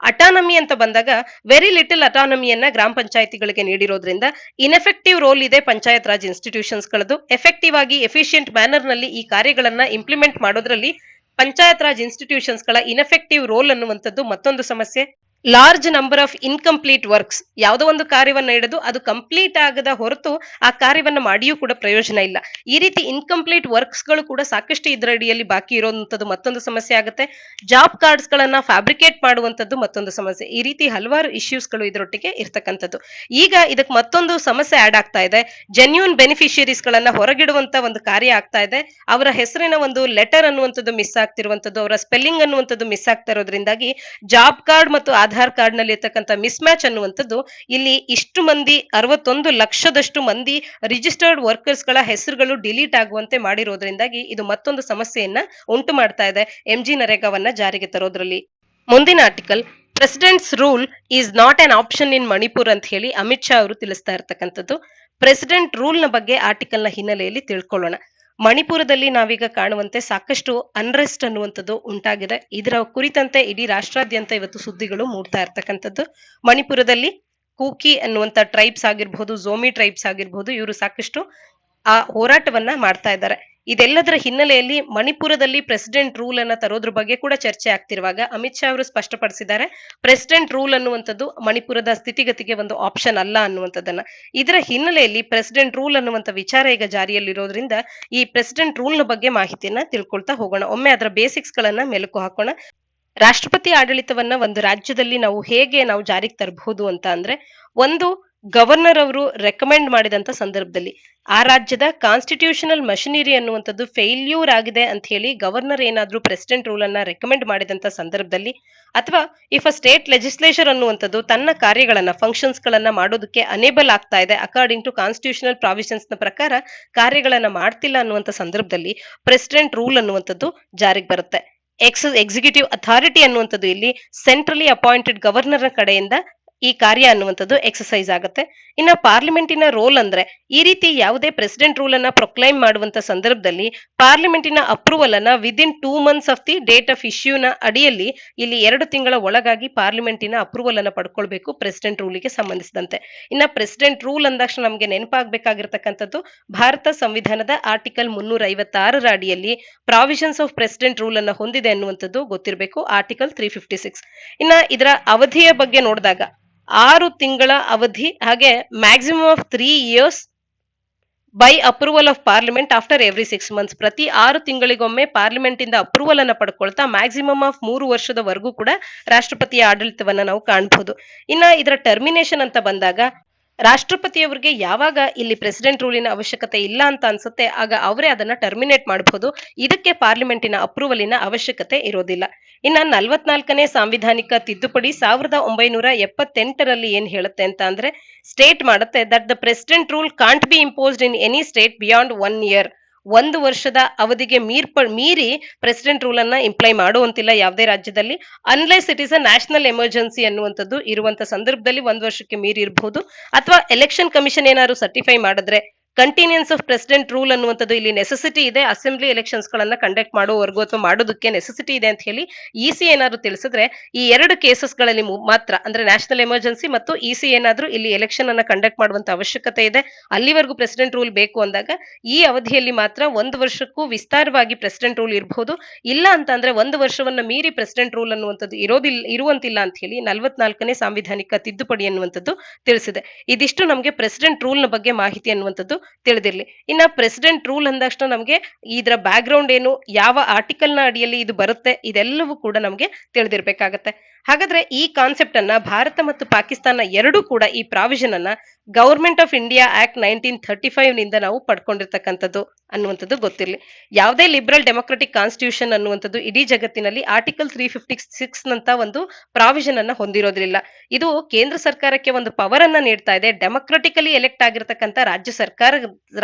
[SPEAKER 1] ಅಟಾನಮಿ ಅಂತ ಬಂದಾಗ ವೆರಿ ಲಿಟಲ್ ಅಟಾನಮಿಯನ್ನ ಗ್ರಾಮ ಪಂಚಾಯತಿಗಳಿಗೆ ನೀಡಿರೋದ್ರಿಂದ ಇನ್ಎಫೆಕ್ಟಿವ್ ರೋಲ್ ಇದೆ ಪಂಚಾಯತ್ ರಾಜ್ ಇನ್ಸ್ಟಿಟ್ಯೂಷನ್ಸ್ ಗಳದ್ದು. ಎಫೆಕ್ಟಿವ್ ಆಗಿ ಎಫಿಷಿಯಂಟ್ ಮ್ಯಾನರ್ ನಲ್ಲಿ ಈ ಕಾರ್ಯಗಳನ್ನ ಇಂಪ್ಲಿಮೆಂಟ್ ಮಾಡೋದ್ರಲ್ಲಿ ಪಂಚಾಯತ್ ರಾಜ್ ಇನ್ಸ್ಟಿಟ್ಯೂಷನ್ಸ್ ಗಳ ಇನ್ಎಫೆಕ್ಟಿವ್ ರೋಲ್ ಅನ್ನುವಂಥದ್ದು ಮತ್ತೊಂದು ಸಮಸ್ಯೆ. Large number of incomplete works, ಯಾವುದೋ ಒಂದು ಕಾರ್ಯವನ್ನ ಹಿಡಿದು ಅದು ಕಂಪ್ಲೀಟ್ ಆಗದ ಹೊರತು ಆ ಕಾರ್ಯವನ್ನ ಮಾಡಿಯೂ ಕೂಡ ಪ್ರಯೋಜನ ಇಲ್ಲ. ಈ ರೀತಿ ಇನ್ಕಂಪ್ಲೀಟ್ ವರ್ಕ್ಸ್ ಗಳು ಕೂಡ ಸಾಕಷ್ಟು ಇದರ ಅಡಿಯಲ್ಲಿ ಬಾಕಿ ಇರುವಂತದ್ದು ಮತ್ತೊಂದು ಸಮಸ್ಯೆ ಆಗುತ್ತೆ. ಜಾಬ್ ಕಾರ್ಡ್ಸ್ ಗಳನ್ನ ಫ್ಯಾಬ್ರಿಕೇಟ್ ಮಾಡುವಂತದ್ದು ಮತ್ತೊಂದು ಸಮಸ್ಯೆ. ಈ ರೀತಿ ಹಲವಾರು ಇಶ್ಯೂಸ್ ಗಳು ಇದರೊಟ್ಟಿಗೆ ಇರ್ತಕ್ಕಂಥದ್ದು. ಈಗ ಇದಕ್ಕೆ ಮತ್ತೊಂದು ಸಮಸ್ಯೆ ಆಡ್ ಆಗ್ತಾ ಇದೆ. ಜೆನ್ಯೂನ್ ಬೆನಿಫಿಷಿಯರೀಸ್ ಗಳನ್ನ ಹೊರಗಿಡುವಂತ ಒಂದು ಕಾರ್ಯ ಆಗ್ತಾ ಇದೆ. ಅವರ ಹೆಸರಿನ ಒಂದು ಲೆಟರ್ ಅನ್ನುವಂಥದ್ದು ಮಿಸ್ ಆಗ್ತಿರುವಂತದ್ದು, ಅವರ ಸ್ಪೆಲ್ಲಿಂಗ್ ಅನ್ನುವಂಥದ್ದು ಮಿಸ್ ಆಗ್ತಾ ಇರೋದ್ರಿಂದಾಗಿ ಜಾಬ್ ಕಾರ್ಡ್ ಮತ್ತು ಆಧಾರ್ ಕಾರ್ಡ್ ನಲ್ಲಿ ಇರ್ತಕ್ಕಂಥ ಮಿಸ್ ಮ್ಯಾಚ್ ಅನ್ನುವಂಥದ್ದು ಇಲ್ಲಿ ಇಷ್ಟು ಮಂದಿ 61 ಲಕ್ಷದಷ್ಟು ಮಂದಿ ರಿಜಿಸ್ಟರ್ಡ್ ವರ್ಕರ್ಸ್ ಗಳ ಹೆಸರುಗಳು ಡಿಲೀಟ್ ಆಗುವಂತೆ ಮಾಡಿರೋದ್ರಿಂದಾಗಿ ಇದು ಮತ್ತೊಂದು ಸಮಸ್ಯೆಯನ್ನ ಉಂಟು ಮಾಡ್ತಾ ಇದೆ ಎಂಜಿ ನರೇಗಾವನ್ನ ಜಾರಿಗೆ ತರೋದ್ರಲ್ಲಿ. ಮುಂದಿನ article, presidents rule is not an option ಇನ್ ಮಣಿಪುರ್ ಅಂತ ಹೇಳಿ ಅಮಿತ್ ಶಾ ಅವರು ತಿಳಿಸ್ತಾ ಇರ್ತಕ್ಕಂಥದ್ದು. ಪ್ರೆಸಿಡೆಂಟ್ ರೂಲ್ ನ ಬಗ್ಗೆ ಆರ್ಟಿಕಲ್ ನ ಹಿನ್ನೆಲೆಯಲ್ಲಿ ತಿಳ್ಕೊಳ್ಳೋಣ. ಮಣಿಪುರದಲ್ಲಿ ನಾವೀಗ ಕಾಣುವಂತೆ ಸಾಕಷ್ಟು ಅನ್ರೆಸ್ಟ್ ಅನ್ನುವಂಥದ್ದು ಉಂಟಾಗಿದೆ. ಇದರ ಕುರಿತಂತೆ ಇಡೀ ರಾಷ್ಟ್ರಾದ್ಯಂತ ಇವತ್ತು ಸುದ್ದಿಗಳು ಮೂಡ್ತಾ ಇರ್ತಕ್ಕಂಥದ್ದು. ಮಣಿಪುರದಲ್ಲಿ ಕೂಕಿ ಅನ್ನುವಂತ ಟ್ರೈಬ್ಸ್ ಆಗಿರ್ಬಹುದು, ಝೋಮಿ ಟ್ರೈಬ್ಸ್ ಆಗಿರ್ಬಹುದು, ಇವರು ಸಾಕಷ್ಟು ಆ ಹೋರಾಟವನ್ನ ಮಾಡ್ತಾ ಇದ್ದಾರೆ. ಇದೆಲ್ಲದರ ಹಿನ್ನೆಲೆಯಲ್ಲಿ ಮಣಿಪುರದಲ್ಲಿ ಪ್ರೆಸಿಡೆಂಟ್ ರೂಲ್ ಅನ್ನ ತರೋದ್ರ ಬಗ್ಗೆ ಕೂಡ ಚರ್ಚೆ ಆಗ್ತಿರುವಾಗ ಅಮಿತ್ ಶಾ ಅವರು ಸ್ಪಷ್ಟಪಡಿಸಿದ್ದಾರೆ, ಪ್ರೆಸಿಡೆಂಟ್ ರೂಲ್ ಅನ್ನುವಂಥದ್ದು ಮಣಿಪುರದ ಸ್ಥಿತಿಗತಿಗೆ ಒಂದು ಆಪ್ಷನ್ ಅಲ್ಲ ಅನ್ನುವಂಥದ್ದನ್ನ. ಇದರ ಹಿನ್ನೆಲೆಯಲ್ಲಿ ಪ್ರೆಸಿಡೆಂಟ್ ರೂಲ್ ಅನ್ನುವಂಥ ವಿಚಾರ ಈಗ ಜಾರಿಯಲ್ಲಿರೋದ್ರಿಂದ ಈ ಪ್ರೆಸಿಡೆಂಟ್ ರೂಲ್ ನ ಬಗ್ಗೆ ಮಾಹಿತಿಯನ್ನ ತಿಳ್ಕೊಳ್ತಾ ಹೋಗೋಣ. ಒಮ್ಮೆ ಅದರ ಬೇಸಿಕ್ಸ್ ಗಳನ್ನ ಮೆಲುಕು ಹಾಕೋಣ. ರಾಷ್ಟ್ರಪತಿ ಆಡಳಿತವನ್ನ ಒಂದು ರಾಜ್ಯದಲ್ಲಿ ನಾವು ಜಾರಿಗೆ ತರಬಹುದು ಅಂತ ಅಂದ್ರೆ, ಒಂದು ಗವರ್ನರ್ ಅವರು ರೆಕಮೆಂಡ್ ಮಾಡಿದಂತ ಸಂದರ್ಭದಲ್ಲಿ ಆ ರಾಜ್ಯದ ಕಾನ್ಸ್ಟಿಟ್ಯೂಷನಲ್ ಮಷಿನರಿ ಅನ್ನುವಂಥದ್ದು ಫೇಲ್ಯೂರ್ ಆಗಿದೆ ಅಂತ ಹೇಳಿ ಗವರ್ನರ್ ಏನಾದ್ರೂ ಪ್ರೆಸಿಡೆಂಟ್ ರೂಲ್ ಅನ್ನ ರೆಕಮೆಂಡ್ ಮಾಡಿದಂತ ಸಂದರ್ಭದಲ್ಲಿ, ಅಥವಾ ಇಫ್ ಅ ಸ್ಟೇಟ್ ಲೆಜಿಸ್ಲೇಚರ್ ಅನ್ನುವಂಥದ್ದು ತನ್ನ ಕಾರ್ಯಗಳನ್ನ ಫಂಕ್ಷನ್ಸ್ ಗಳನ್ನ ಮಾಡೋದಕ್ಕೆ ಅನೇಬಲ್ ಆಗ್ತಾ ಇದೆ ಅಕಾರ್ಡಿಂಗ್ ಟು ಕಾನ್ಸ್ಟಿಟ್ಯೂಷನಲ್ ಪ್ರಾವಿಷನ್ಸ್ ನ ಪ್ರಕಾರ ಕಾರ್ಯಗಳನ್ನ ಮಾಡ್ತಿಲ್ಲ ಅನ್ನುವಂಥ ಸಂದರ್ಭದಲ್ಲಿ ಪ್ರೆಸಿಡೆಂಟ್ ರೂಲ್ ಅನ್ನುವಂಥದ್ದು ಜಾರಿಗೆ ಬರುತ್ತೆ. ಎಕ್ಸಿಕ್ಯೂಟಿವ್ ಅಥಾರಿಟಿ ಅನ್ನುವಂಥದ್ದು ಇಲ್ಲಿ ಸೆಂಟ್ರಲಿ ಅಪಾಯಿಂಟೆಡ್ ಗವರ್ನರ್ ಕಡೆಯಿಂದ ಈ ಕಾರ್ಯ ಅನ್ನುವಂಥದ್ದು ಎಕ್ಸಸೈಸ್ ಆಗುತ್ತೆ. ಇನ್ನ ಪಾರ್ಲಿಮೆಂಟಿನ ರೋಲ್ ಅಂದ್ರೆ, ಈ ರೀತಿ ಯಾವುದೇ ಪ್ರೆಸಿಡೆಂಟ್ ರೂಲ್ ಅನ್ನ ಪ್ರೊಕ್ಲೈಮ್ ಮಾಡುವಂತ ಸಂದರ್ಭದಲ್ಲಿ ಪಾರ್ಲಿಮೆಂಟಿನ ಅಪ್ರೂವಲ್ ಅನ್ನ within 2 months of the date of issue ನ ಅಡಿಯಲ್ಲಿ ಇಲ್ಲಿ 2 ತಿಂಗಳ ಒಳಗಾಗಿ ಪಾರ್ಲಿಮೆಂಟಿನ ಅಪ್ರೂವಲ್ ಅನ್ನ ಪಡ್ಕೊಳ್ಬೇಕು ಪ್ರೆಸಿಡೆಂಟ್ ರೂಲಿಗೆ ಸಂಬಂಧಿಸಿದಂತೆ. ಇನ್ನ ಪ್ರೆಸಿಡೆಂಟ್ ರೂಲ್ ಅಂದಾಕ್ಷಣ ನಮಗೆ ನೆನಪಾಗಬೇಕಾಗಿರ್ತಕ್ಕಂಥದ್ದು ಭಾರತ ಸಂವಿಧಾನದ ಆರ್ಟಿಕಲ್ 356ರ ಅಡಿಯಲ್ಲಿ ಪ್ರಾವಿಷನ್ಸ್ ಆಫ್ ಪ್ರೆಸಿಡೆಂಟ್ ರೂಲ್ ಅನ್ನ ಹೊಂದಿದೆ ಅನ್ನುವಂಥದ್ದು ಗೊತ್ತಿರಬೇಕು, ಆರ್ಟಿಕಲ್ 356. ಇನ್ನ ಇದರ ಅವಧಿಯ ಬಗ್ಗೆ ನೋಡಿದಾಗ 6 ತಿಂಗಳ ಅವಧಿ, ಹಾಗೆ maximum of 3 years by approval of parliament after every 6 months. ಪ್ರತಿ 6 ತಿಂಗಳಿಗೊಮ್ಮೆ ಪಾರ್ಲಿಮೆಂಟ್ ಇಂದ ಅಪ್ರೂವಲ್ ಅನ್ನ ಪಡ್ಕೊಳ್ತಾ ಮ್ಯಾಕ್ಸಿಮಮ್ ಆಫ್ 3 ವರ್ಷದವರೆಗೂ ಕೂಡ ರಾಷ್ಟ್ರಪತಿಯ ಆಡಳಿತವನ್ನ ನಾವು ಕಾಣಬಹುದು. ಇನ್ನ ಇದರ ಟರ್ಮಿನೇಷನ್ ಅಂತ ಬಂದಾಗ, ರಾಷ್ಟ್ರಪತಿಯವರಿಗೆ ಯಾವಾಗ ಇಲ್ಲಿ ಪ್ರೆಸಿಡೆಂಟ್ ರೂಲಿನ ಅವಶ್ಯಕತೆ ಇಲ್ಲ ಅಂತ ಅನ್ಸುತ್ತೆ ಆಗ ಅವರೇ ಅದನ್ನ ಟರ್ಮಿನೇಟ್ ಮಾಡಬಹುದು. ಇದಕ್ಕೆ ಪಾರ್ಲಿಮೆಂಟಿನ ಅಪ್ರೂವಲಿನ ಅವಶ್ಯಕತೆ ಇರೋದಿಲ್ಲ. ಇನ್ನ 44ನೇ ಸಾಂವಿಧಾನಿಕ ತಿದ್ದುಪಡಿ 1978ರಲ್ಲಿ ಏನ್ ಹೇಳುತ್ತೆ ಅಂತ ಅಂದ್ರೆ ಸ್ಟೇಟ್ ಮಾಡುತ್ತೆ that the president rule can't be imposed in any state beyond 1 year. 1 ವರ್ಷದ ಅವಧಿಗೆ ಮೀರಿ ಪ್ರೆಸಿಡೆಂಟ್ ರೂಲ್ ಅನ್ನ ಇಂಪ್ಲೈ ಮಾಡುವಂತಿಲ್ಲ ಯಾವುದೇ ರಾಜ್ಯದಲ್ಲಿ, unless it is a national emergency ಅನ್ನುವಂಥದ್ದು ಇರುವಂತ ಸಂದರ್ಭದಲ್ಲಿ 1 ವರ್ಷಕ್ಕೆ ಮೀರಿ ಇರಬಹುದು. ಅಥವಾ ಎಲೆಕ್ಷನ್ ಕಮಿಷನ್ ಏನಾದ್ರು ಸರ್ಟಿಫೈ ಮಾಡಿದ್ರೆ ಕಂಟಿನ್ಯೂನ್ಸ್ ಆಫ್ ಪ್ರೆಸಿಡೆಂಟ್ ರೂಲ್ ಅನ್ನುವಂಥದ್ದು ಇಲ್ಲಿ ನೆಸೆಸಿಟಿ ಇದೆ, ಅಸೆಂಬ್ಲಿ ಎಲೆಕ್ಷನ್ಸ್ ಗಳನ್ನ ಕಂಡಕ್ಟ್ ಮಾಡುವವರೆಗೂ ಅಥವಾ ಮಾಡೋದಕ್ಕೆ ನೆಸೆಸಿಟಿ ಇದೆ ಅಂತ ಹೇಳಿ ಇಸಿ ಏನಾದ್ರು ತಿಳಿಸಿದ್ರೆ ಈ 2 ಕೇಸಸ್ಗಳಲ್ಲಿ ಮಾತ್ರ ಅಂದ್ರೆ ನ್ಯಾಷನಲ್ ಎಮರ್ಜೆನ್ಸಿ ಮತ್ತು ಇಸಿ ಏನಾದ್ರೂ ಇಲ್ಲಿ ಎಲೆಕ್ಷನ್ ಅನ್ನ ಕಂಡಕ್ಟ್ ಮಾಡುವಂತ ಅವಶ್ಯಕತೆ ಇದೆ, ಅಲ್ಲಿವರೆಗೂ ಪ್ರೆಸಿಡೆಂಟ್ ರೂಲ್ ಬೇಕು ಅಂದಾಗ ಈ ಅವಧಿಯಲ್ಲಿ ಮಾತ್ರ 1 ವರ್ಷಕ್ಕೂ ವಿಸ್ತಾರವಾಗಿ ಪ್ರೆಸಿಡೆಂಟ್ ರೂಲ್ ಇರಬಹುದು. ಇಲ್ಲ ಅಂತ ಅಂದ್ರೆ 1 ವರ್ಷವನ್ನ ಮೀರಿ ಪ್ರೆಸಿಡೆಂಟ್ ರೂಲ್ ಅನ್ನುವಂಥದ್ದು ಇರುವಂತಿಲ್ಲ ಅಂತ ಹೇಳಿ 44ನೇ ಸಾಂವಿಧಾನಿಕ ತಿದ್ದುಪಡಿ ಅನ್ನುವಂಥದ್ದು ತಿಳಿಸಿದೆ. ಇದಿಷ್ಟು ನಮಗೆ ಪ್ರೆಸಿಡೆಂಟ್ ರೂಲ್ ನ ಬಗ್ಗೆ ಮಾಹಿತಿ ಅನ್ನುವಂಥದ್ದು ತಿಳಿದಿರ್ಲಿ. ಇನ್ನ ಪ್ರೆಸಿಡೆಂಟ್ ರೂಲ್ ಅಂದಾಕ್ಷಣ ನಮಗೆ ಇದರ ಬ್ಯಾಕ್ ಗ್ರೌಂಡ್ ಏನು, ಯಾವ ಆರ್ಟಿಕಲ್ ನ ಅಡಿಯಲ್ಲಿ ಇದು ಬರುತ್ತೆ, ಇದೆಲ್ಲವೂ ಕೂಡ ನಮಗೆ ತಿಳಿದಿರ್ಬೇಕಾಗತ್ತೆ. ಹಾಗಾದ್ರೆ ಈ ಕಾನ್ಸೆಪ್ಟ್ ಅನ್ನ ಭಾರತ ಮತ್ತು ಪಾಕಿಸ್ತಾನ ಎರಡೂ ಕೂಡ ಈ ಪ್ರಾವಿಷನ್ ಅನ್ನ ಗವರ್ಮೆಂಟ್ ಆಫ್ ಇಂಡಿಯಾ ಆಕ್ಟ್ 1935 ನಿಂದ ನಾವು ಪಡ್ಕೊಂಡಿರ್ತಕ್ಕಂಥದ್ದು ಅನ್ನುವಂಥದ್ದು ಗೊತ್ತಿರಲಿ. ಯಾವುದೇ ಲಿಬರಲ್ ಡೆಮೊಕ್ರೆಟಿಕ್ ಕಾನ್ಸ್ಟಿಟ್ಯೂಷನ್ ಅನ್ನುವಂಥದ್ದು ಇಡೀ ಜಗತ್ತಿನಲ್ಲಿ ಆರ್ಟಿಕಲ್ 356 ನಂತ ಒಂದು ಪ್ರಾವಿಷನ್ ಅನ್ನ ಹೊಂದಿರೋದ್ರಿಲ್ಲ. ಇದು ಕೇಂದ್ರ ಸರ್ಕಾರಕ್ಕೆ ಒಂದು ಪವರ್ ಅನ್ನ ನೀಡ್ತಾ ಇದೆ. ಡೆಮೊಕ್ರೆಟಿಕಲಿ ಎಲೆಕ್ಟ್ ಆಗಿರ್ತಕ್ಕಂಥ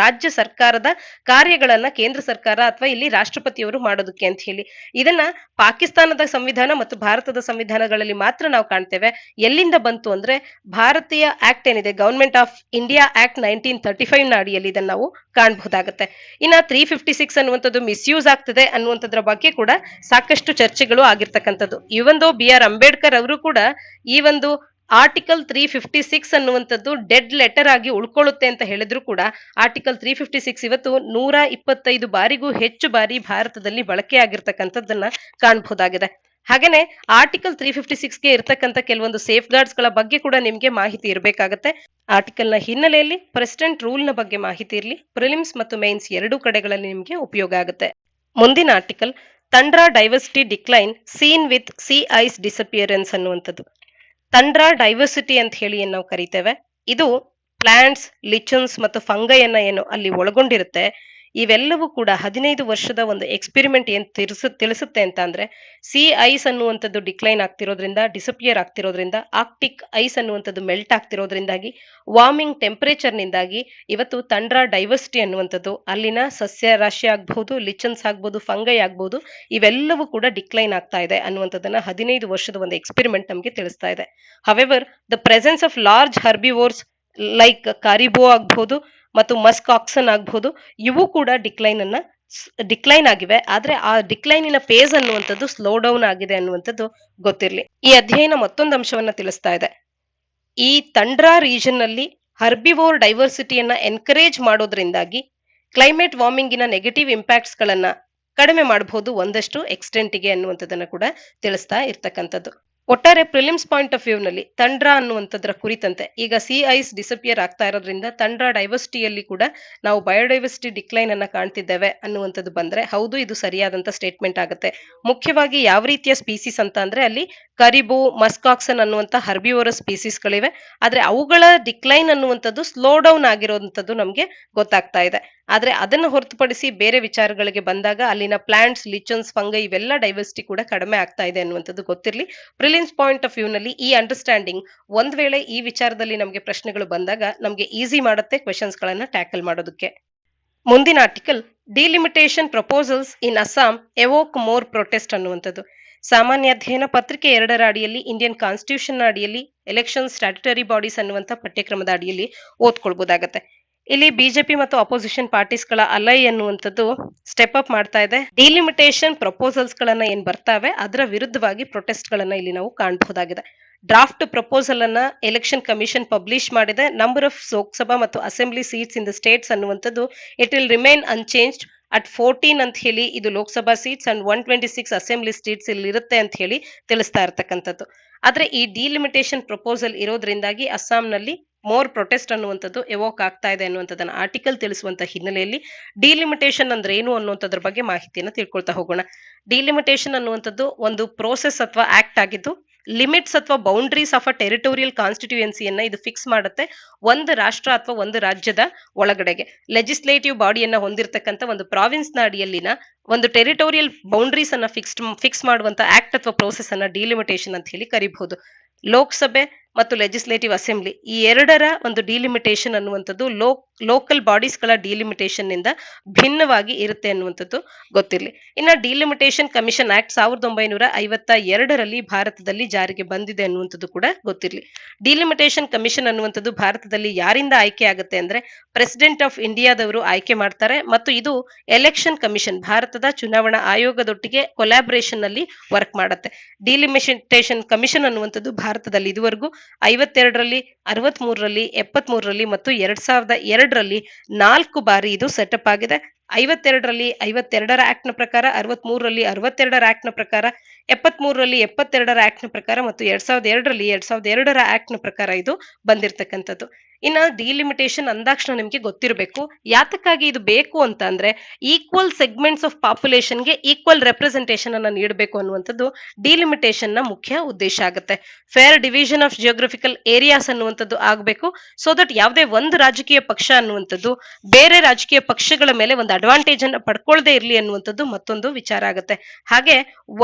[SPEAKER 1] ರಾಜ್ಯ ಸರ್ಕಾರದ ಕಾರ್ಯಗಳನ್ನ ಕೇಂದ್ರ ಸರ್ಕಾರ ಅಥವಾ ಇಲ್ಲಿ ರಾಷ್ಟ್ರಪತಿಯವರು ಮಾಡೋದಕ್ಕೆ ಅಂತ ಹೇಳಿ. ಇದನ್ನ ಪಾಕಿಸ್ತಾನದ ಸಂವಿಧಾನ ಮತ್ತು ಭಾರತದ ಸಂವಿಧಾನಗಳಲ್ಲಿ ಮಾತ್ರ ನಾವು ಕಾಣ್ತೇವೆ. ಎಲ್ಲಿಂದ ಬಂತು ಅಂದ್ರೆ ಭಾರತೀಯ ಆಕ್ಟ್ ಏನಿದೆ ಗವರ್ಮೆಂಟ್ ಆಫ್ ಇಂಡಿಯಾ ಆಕ್ಟ್ 1935 ನ ಅಡಿಯಲ್ಲಿ ಇದನ್ನ ನಾವು ಕಾಣಬಹುದಾಗುತ್ತೆ. ಇನ್ನ 356 ಅನ್ನುವಂಥದ್ದು ಮಿಸ್ಯೂಸ್ ಆಗ್ತದೆ ಅನ್ನುವಂಥದ್ರ ಬಗ್ಗೆ ಕೂಡ ಸಾಕಷ್ಟು ಚರ್ಚೆಗಳು ಆಗಿರ್ತಕ್ಕಂಥದ್ದು. ಇವೊಂದು BR ಅಂಬೇಡ್ಕರ್ ಅವರು ಕೂಡ ಈ ಒಂದು ಆರ್ಟಿಕಲ್ 356 ಅನ್ನುವಂಥದ್ದು ಡೆಡ್ ಲೆಟರ್ ಆಗಿ ಉಳ್ಕೊಳ್ಳುತ್ತೆ ಅಂತ ಹೇಳಿದ್ರು ಕೂಡ ಆರ್ಟಿಕಲ್ 356 ಇವತ್ತು 125 ಬಾರಿಗೂ ಹೆಚ್ಚು ಬಾರಿ ಭಾರತದಲ್ಲಿ ಬಳಕೆ ಆಗಿರ್ತಕ್ಕಂಥದ್ದನ್ನ ಕಾಣಬಹುದಾಗಿದೆ. ಹಾಗೇನೆ ಆರ್ಟಿಕಲ್ 356ಗೆ ಇರ್ತಕ್ಕಂಥ ಕೆಲವೊಂದು ಸೇಫ್ ಗಾರ್ಡ್ಸ್ ಗಳ ಬಗ್ಗೆ ಕೂಡ ನಿಮ್ಗೆ ಮಾಹಿತಿ ಇರಬೇಕಾಗತ್ತೆ. ಆರ್ಟಿಕಲ್ ನ ಹಿನ್ನೆಲೆಯಲ್ಲಿ ಪ್ರೆಸಿಡೆಂಟ್ ರೂಲ್ ನ ಬಗ್ಗೆ ಮಾಹಿತಿ ಇರಲಿ. ಪ್ರಿಲಿಮ್ಸ್ ಮತ್ತು ಮೇನ್ಸ್ ಎರಡೂ ಕಡೆಗಳಲ್ಲಿ ನಿಮ್ಗೆ ಉಪಯೋಗ ಆಗುತ್ತೆ. ಮುಂದಿನ article tundra diversity decline seen with sea ice disappearance ಅನ್ನುವಂಥದ್ದು. ತಂಡ್ರಾ ಡೈವರ್ಸಿಟಿ ಅಂತ ಹೇಳಿ ಏನ್ ನಾವು ಕರಿತೇವೆ, ಇದು ಪ್ಲಾಂಟ್ಸ್, ಲಿಚನ್ಸ್ ಮತ್ತು ಫಂಗೈಯನ್ನ ಏನು ಅಲ್ಲಿ ಒಳಗೊಂಡಿರುತ್ತೆ. ಇವೆಲ್ಲವೂ ಕೂಡ 15 ವರ್ಷದ ಒಂದು ಎಕ್ಸ್ಪೆರಿಮೆಂಟ್ ಏನ್ ತಿಳಿಸುತ್ತೆ ಅಂತ ಅಂದ್ರೆ ಸಿ ಐಸ್ ಅನ್ನುವಂಥದ್ದು ಡಿಕ್ಲೈನ್ ಆಗ್ತಿರೋದ್ರಿಂದ, ಡಿಸಪಿಯರ್ ಆಗ್ತಿರೋದ್ರಿಂದ, ಆರ್ಕ್ಟಿಕ್ ಐಸ್ ಅನ್ನುವಂಥದ್ದು ಮೆಲ್ಟ್ ಆಗ್ತಿರೋದ್ರಿಂದಾಗಿ, ವಾರ್ಮಿಂಗ್ ಟೆಂಪರೇಚರ್ ನಿಂದಾಗಿ ಇವತ್ತು ತಂಡ್ರಾ ಡೈವರ್ಸಿಟಿ ಅನ್ನುವಂಥದ್ದು ಅಲ್ಲಿನ ಸಸ್ಯ ರಾಶಿ ಆಗ್ಬಹುದು, ಲಿಚನ್ಸ್ ಆಗ್ಬಹುದು, ಫಂಗೈ ಆಗ್ಬಹುದು, ಇವೆಲ್ಲವೂ ಕೂಡ ಡಿಕ್ಲೈನ್ ಆಗ್ತಾ ಇದೆ ಅನ್ನುವಂಥದ್ದನ್ನ 15 ವರ್ಷದ ಒಂದು ಎಕ್ಸ್ಪೆರಿಮೆಂಟ್ ನಮಗೆ ತಿಳಿಸ್ತಾ ಇದೆ. However the presence of large herbivores like caribou ಆಗ್ಬಹುದು ಮತ್ತು ಮಸ್ಕ್ ಆಕ್ಸನ್ ಆಗಬಹುದು, ಇವು ಕೂಡ ಡಿಕ್ಲೈನ್ ಆಗಿವೆ. ಆದ್ರೆ ಆ ಡಿಕ್ಲೈನಿನ ಫೇಸ್ ಅನ್ನುವಂಥದ್ದು ಸ್ಲೋ ಡೌನ್ ಆಗಿದೆ ಅನ್ನುವಂಥದ್ದು ಗೊತ್ತಿರಲಿ. ಈ ಅಧ್ಯಯನ ಮತ್ತೊಂದು ಅಂಶವನ್ನ ತಿಳಿಸ್ತಾ ಇದೆ. ಈ ತಂಡ್ರಾ ರೀಜನ್ ನಲ್ಲಿ ಹರ್ಬಿವೋರ್ ಡೈವರ್ಸಿಟಿಯನ್ನ ಎನ್ಕರೇಜ್ ಮಾಡೋದ್ರಿಂದಾಗಿ ಕ್ಲೈಮೇಟ್ ವಾರ್ಮಿಂಗಿನ ನೆಗೆಟಿವ್ ಇಂಪ್ಯಾಕ್ಟ್ಸ್ ಗಳನ್ನ ಕಡಿಮೆ ಮಾಡಬಹುದು ಒಂದಷ್ಟು ಎಕ್ಸ್ಟೆಂಟ್ಗೆ ಅನ್ನುವಂಥದ್ದನ್ನ ಕೂಡ ತಿಳಿಸ್ತಾ ಇರ್ತಕ್ಕಂಥದ್ದು. ಒಟ್ಟಾರೆ ಪ್ರಿಲಿಮ್ಸ್ ಪಾಯಿಂಟ್ ಆಫ್ ವ್ಯೂ ನಲ್ಲಿ ತಂಡ್ರಾ ಅನ್ನುವಂಥದ್ರ ಕುರಿತಂತೆ ಈಗ ಸಿ ಐಸ್ ಡಿಸಪಿಯರ್ ಆಗ್ತಾ ಇರೋದ್ರಿಂದ ತಂಡ್ರಾ ಡೈವರ್ಸಿಟಿಯಲ್ಲಿ ಕೂಡ ನಾವು ಬಯೋಡೈವರ್ಸಿಟಿ ಡಿಕ್ಲೈನ್ ಅನ್ನ ಕಾಣ್ತಿದ್ದೇವೆ ಅನ್ನುವಂಥದ್ದು ಬಂದ್ರೆ ಹೌದು, ಇದು ಸರಿಯಾದಂತ ಸ್ಟೇಟ್ಮೆಂಟ್ ಆಗುತ್ತೆ. ಮುಖ್ಯವಾಗಿ ಯಾವ ರೀತಿಯ ಸ್ಪೀಸೀಸ್ ಅಂತ ಅಂದ್ರೆ ಅಲ್ಲಿ ಕರಿಬು, ಮಸ್ಕಾಕ್ಸನ್ ಅನ್ನುವಂಥ ಹರ್ಬಿವೋರಸ್ ಸ್ಪೀಸೀಸ್ ಗಳಿವೆ. ಆದ್ರೆ ಅವುಗಳ ಡಿಕ್ಲೈನ್ ಅನ್ನುವಂಥದ್ದು ಸ್ಲೋ ಡೌನ್ ಆಗಿರುವಂತದ್ದು ನಮ್ಗೆ ಗೊತ್ತಾಗ್ತಾ ಇದೆ. ಆದ್ರೆ ಅದನ್ನು ಹೊರತುಪಡಿಸಿ ಬೇರೆ ವಿಚಾರಗಳಿಗೆ ಬಂದಾಗ ಅಲ್ಲಿನ ಪ್ಲಾಂಟ್ಸ್, ಲಿಚನ್ಸ್, ಫಂಗೈ ಇವೆಲ್ಲ ಡೈವರ್ಸಿಟಿ ಕೂಡ ಕಡಿಮೆ ಆಗ್ತಾ ಇದೆ ಅನ್ನುವಂಥದ್ದು ಗೊತ್ತಿರಲಿ. ಪ್ರಿಲಿಮ್ಸ್ ಪಾಯಿಂಟ್ ಆಫ್ ವ್ಯೂ ನಲ್ಲಿ ಈ ಅಂಡರ್ಸ್ಟ್ಯಾಂಡಿಂಗ್ ಒಂದ್ ವೇಳೆ ಈ ವಿಚಾರದಲ್ಲಿ ನಮಗೆ ಪ್ರಶ್ನೆಗಳು ಬಂದಾಗ ನಮಗೆ ಈಸಿ ಮಾಡುತ್ತೆ ಕ್ವೆಶನ್ಸ್ ಗಳನ್ನ ಟ್ಯಾಕಲ್ ಮಾಡೋದಕ್ಕೆ. ಮುಂದಿನ ಆರ್ಟಿಕಲ್ ಡಿಲಿಮಿಟೇಷನ್ ಪ್ರಪೋಸಲ್ಸ್ ಇನ್ ಅಸ್ಸಾಂ ಎವೋಕ್ ಮೋರ್ ಪ್ರೊಟೆಸ್ಟ್ ಅನ್ನುವಂಥದ್ದು. ಸಾಮಾನ್ಯ ಅಧ್ಯಯನ ಪತ್ರಿಕೆ 2ರ ಅಡಿಯಲ್ಲಿ ಇಂಡಿಯನ್ ಕಾನ್ಸ್ಟಿಟ್ಯೂಷನ್ ನ ಅಡಿಯಲ್ಲಿ ಎಲೆಕ್ಷನ್ ಸ್ಟ್ಯಾಟ್ಯುಟರಿ ಬಾಡೀಸ್ ಅನ್ನುವಂಥ ಪಠ್ಯಕ್ರಮದ ಅಡಿಯಲ್ಲಿ ಓದ್ಕೊಳ್ಬಹುದಾಗತ್ತೆ. ಇಲ್ಲಿ ಬಿಜೆಪಿ ಮತ್ತು ಅಪೋಸಿಷನ್ ಪಾರ್ಟೀಸ್ ಗಳ ಅಲೈ ಅನ್ನುವಂಥದ್ದು ಸ್ಟೆಪ್ ಅಪ್ ಮಾಡ್ತಾ ಇದೆ. ಡಿಲಿಮಿಟೇಷನ್ ಪ್ರಪೋಸಲ್ಸ್ ಗಳನ್ನ ಏನ್ ಬರ್ತಾವೆ ಅದರ ವಿರುದ್ಧವಾಗಿ ಪ್ರೊಟೆಸ್ಟ್ ಗಳನ್ನ ಇಲ್ಲಿ ನಾವು ಕಾಣಬಹುದಾಗಿದೆ. ಡ್ರಾಫ್ಟ್ ಪ್ರಪೋಸಲ್ ಅನ್ನ ಎಲೆಕ್ಷನ್ ಕಮಿಷನ್ ಪಬ್ಲಿಷ್ ಮಾಡಿದೆ. ನಂಬರ್ ಆಫ್ ಲೋಕಸಭಾ ಮತ್ತು assembly seats in the states ಅನ್ನುವಂಥದ್ದು it will remain unchanged at 14 ಅಂತ ಹೇಳಿ ಇದು Lok Sabha seats and 126 assembly seats ಇಲ್ಲಿ ಇರುತ್ತೆ ಅಂತ ಹೇಳಿ ತಿಳಿಸ್ತಾ ಇರ್ತಕ್ಕಂಥದ್ದು. ಆದ್ರೆ ಈ ಡಿಲಿಮಿಟೇಷನ್ ಪ್ರಪೋಸಲ್ ಇರೋದ್ರಿಂದಾಗಿ ಅಸ್ಸಾಂನಲ್ಲಿ ಮೋರ್ ಪ್ರೊಟೆಸ್ಟ್ ಅನ್ನುವಂಥದ್ದು ಎವೋಕ್ ಆಗ್ತಾ ಇದೆ ಅನ್ನುವಂಥದ್ದನ್ನ ಆರ್ಟಿಕಲ್ ತಿಳಿಸುವಂತ ಹಿನ್ನೆಲೆಯಲ್ಲಿ ಡಿಲಿಮಿಟೇಷನ್ ಅಂದ್ರೆ ಏನು ಅನ್ನುವಂಥದ್ರ ಬಗ್ಗೆ ಮಾಹಿತಿಯನ್ನು ತಿಳ್ಕೊಳ್ತಾ ಹೋಗೋಣ. ಡಿಲಿಮಿಟೇಷನ್ ಅನ್ನುವಂಥದ್ದು ಒಂದು ಪ್ರೋಸೆಸ್ ಅಥವಾ ಆಕ್ಟ್ ಆಗಿದ್ದು ಲಿಮಿಟ್ಸ್ ಅಥವಾ ಬೌಂಡ್ರೀಸ್ ಆಫ್ ಅ ಟೆರಿಟೋರಿಯಲ್ ಕಾನ್ಸ್ಟಿಟ್ಯೂಯನ್ಸಿಯನ್ನ ಇದು ಫಿಕ್ಸ್ ಮಾಡುತ್ತೆ ಒಂದು ರಾಷ್ಟ್ರ ಅಥವಾ ಒಂದು ರಾಜ್ಯದ ಒಳಗಡೆಗೆ. ಲೆಜಿಸ್ಲೇಟಿವ್ ಬಾಡಿಯನ್ನ ಹೊಂದಿರತಕ್ಕಂತ ಒಂದು ಪ್ರಾವಿನ್ಸ್ ನ ಅಡಿಯಲ್ಲಿನ ಒಂದು ಟೆರಿಟೋರಿಯಲ್ ಬೌಂಡ್ರೀಸ್ ಅನ್ನ ಫಿಕ್ಸ್ ಮಾಡುವಂತ ಆಕ್ಟ್ ಅಥವಾ ಪ್ರೋಸೆಸ್ ಅನ್ನ ಡಿಲಿಮಿಟೇಷನ್ ಅಂತ ಹೇಳಿ ಕರಿಬಹುದು. ಲೋಕಸಭೆ ಮತ್ತು ಲೆಜಿಸ್ಲೇಟಿವ್ ಅಸೆಂಬ್ಲಿ ಈ ಎರಡರ ಒಂದು ಡಿಲಿಮಿಟೇಷನ್ ಅನ್ನುವಂಥದ್ದು ಲೋಕಲ್ ಬಾಡೀಸ್ ಗಳ ಡಿಲಿಮಿಟೇಷನ್ ನಿಂದ ಭಿನ್ನವಾಗಿ ಇರುತ್ತೆ ಅನ್ನುವಂಥದ್ದು ಗೊತ್ತಿರಲಿ. ಇನ್ನ ಡಿಲಿಮಿಟೇಷನ್ ಕಮಿಷನ್ ಆಕ್ಟ್ 1952ರಲ್ಲಿ ಭಾರತದಲ್ಲಿ ಜಾರಿಗೆ ಬಂದಿದೆ ಅನ್ನುವಂಥದ್ದು ಕೂಡ ಗೊತ್ತಿರಲಿ. ಡಿಲಿಮಿಟೇಷನ್ ಕಮಿಷನ್ ಅನ್ನುವಂಥದ್ದು ಭಾರತದಲ್ಲಿ ಯಾರಿಂದ ಆಯ್ಕೆ ಆಗುತ್ತೆ ಅಂದ್ರೆ ಪ್ರೆಸಿಡೆಂಟ್ ಆಫ್ ಇಂಡಿಯಾದವರು ಆಯ್ಕೆ ಮಾಡ್ತಾರೆ ಮತ್ತು ಇದು ಎಲೆಕ್ಷನ್ ಕಮಿಷನ್ ಭಾರತದ ಚುನಾವಣಾ ಆಯೋಗದೊಟ್ಟಿಗೆ ಕೊಲಾಬರೇಷನ್ ನಲ್ಲಿ ವರ್ಕ್ ಮಾಡುತ್ತೆ. ಡಿಲಿಮಿಟೇಷನ್ ಕಮಿಷನ್ ಅನ್ನುವಂಥದ್ದು ಭಾರತದಲ್ಲಿ ಇದುವರೆಗೂ 52ರಲ್ಲಿ 63ರಲ್ಲಿ 73ರಲ್ಲಿ ಮತ್ತು 2002ರಲ್ಲಿ 4 ಬಾರಿ ಇದು ಸೆಟಪ್ ಆಗಿದೆ. 52ರಲ್ಲಿ 52ರ ಆಕ್ಟ್ ನ ಪ್ರಕಾರ, 63ರಲ್ಲಿ 62ರ ಆಕ್ಟ್ ನ ಪ್ರಕಾರ, 73ರಲ್ಲಿ 72ರ ಆಕ್ಟ್ ನ ಪ್ರಕಾರ ಮತ್ತು 2002ರಲ್ಲಿ 2002ರ ಆಕ್ಟ್ ನ ಪ್ರಕಾರ ಇದು ಬಂದಿರತಕ್ಕಂಥದ್ದು. ಇನ್ನ ಡಿಲಿಮಿಟೇಷನ್ ಅಂದಾಕ್ಷಣ ನಿಮ್ಗೆ ಗೊತ್ತಿರಬೇಕು ಯಾತಕ್ಕಾಗಿ ಇದು ಬೇಕು ಅಂತ ಅಂದ್ರೆ ಈಕ್ವಲ್ ಸೆಗ್ಮೆಂಟ್ಸ್ ಆಫ್ ಪಾಪ್ಯುಲೇಷನ್ಗೆ ಈಕ್ವಲ್ ರೆಪ್ರೆಸೆಂಟೇಷನ್ ಅನ್ನ ನೀಡಬೇಕು ಅನ್ನುವಂಥದ್ದು ಡಿಲಿಮಿಟೇಷನ್ ನ ಮುಖ್ಯ ಉದ್ದೇಶ ಆಗುತ್ತೆ. Fair division of geographical areas ಅನ್ನುವಂಥದ್ದು ಆಗಬೇಕು ಸೊ ದಟ್ ಯಾವುದೇ ಒಂದು ರಾಜಕೀಯ ಪಕ್ಷ ಅನ್ನುವಂಥದ್ದು ಬೇರೆ ರಾಜಕೀಯ ಪಕ್ಷಗಳ ಮೇಲೆ ಒಂದು ಅಡ್ವಾಂಟೇಜ್ ಅನ್ನ ಪಡ್ಕೊಳ್ಳದೆ ಇರಲಿ ಅನ್ನುವಂಥದ್ದು ಮತ್ತೊಂದು ವಿಚಾರ ಆಗುತ್ತೆ. ಹಾಗೆ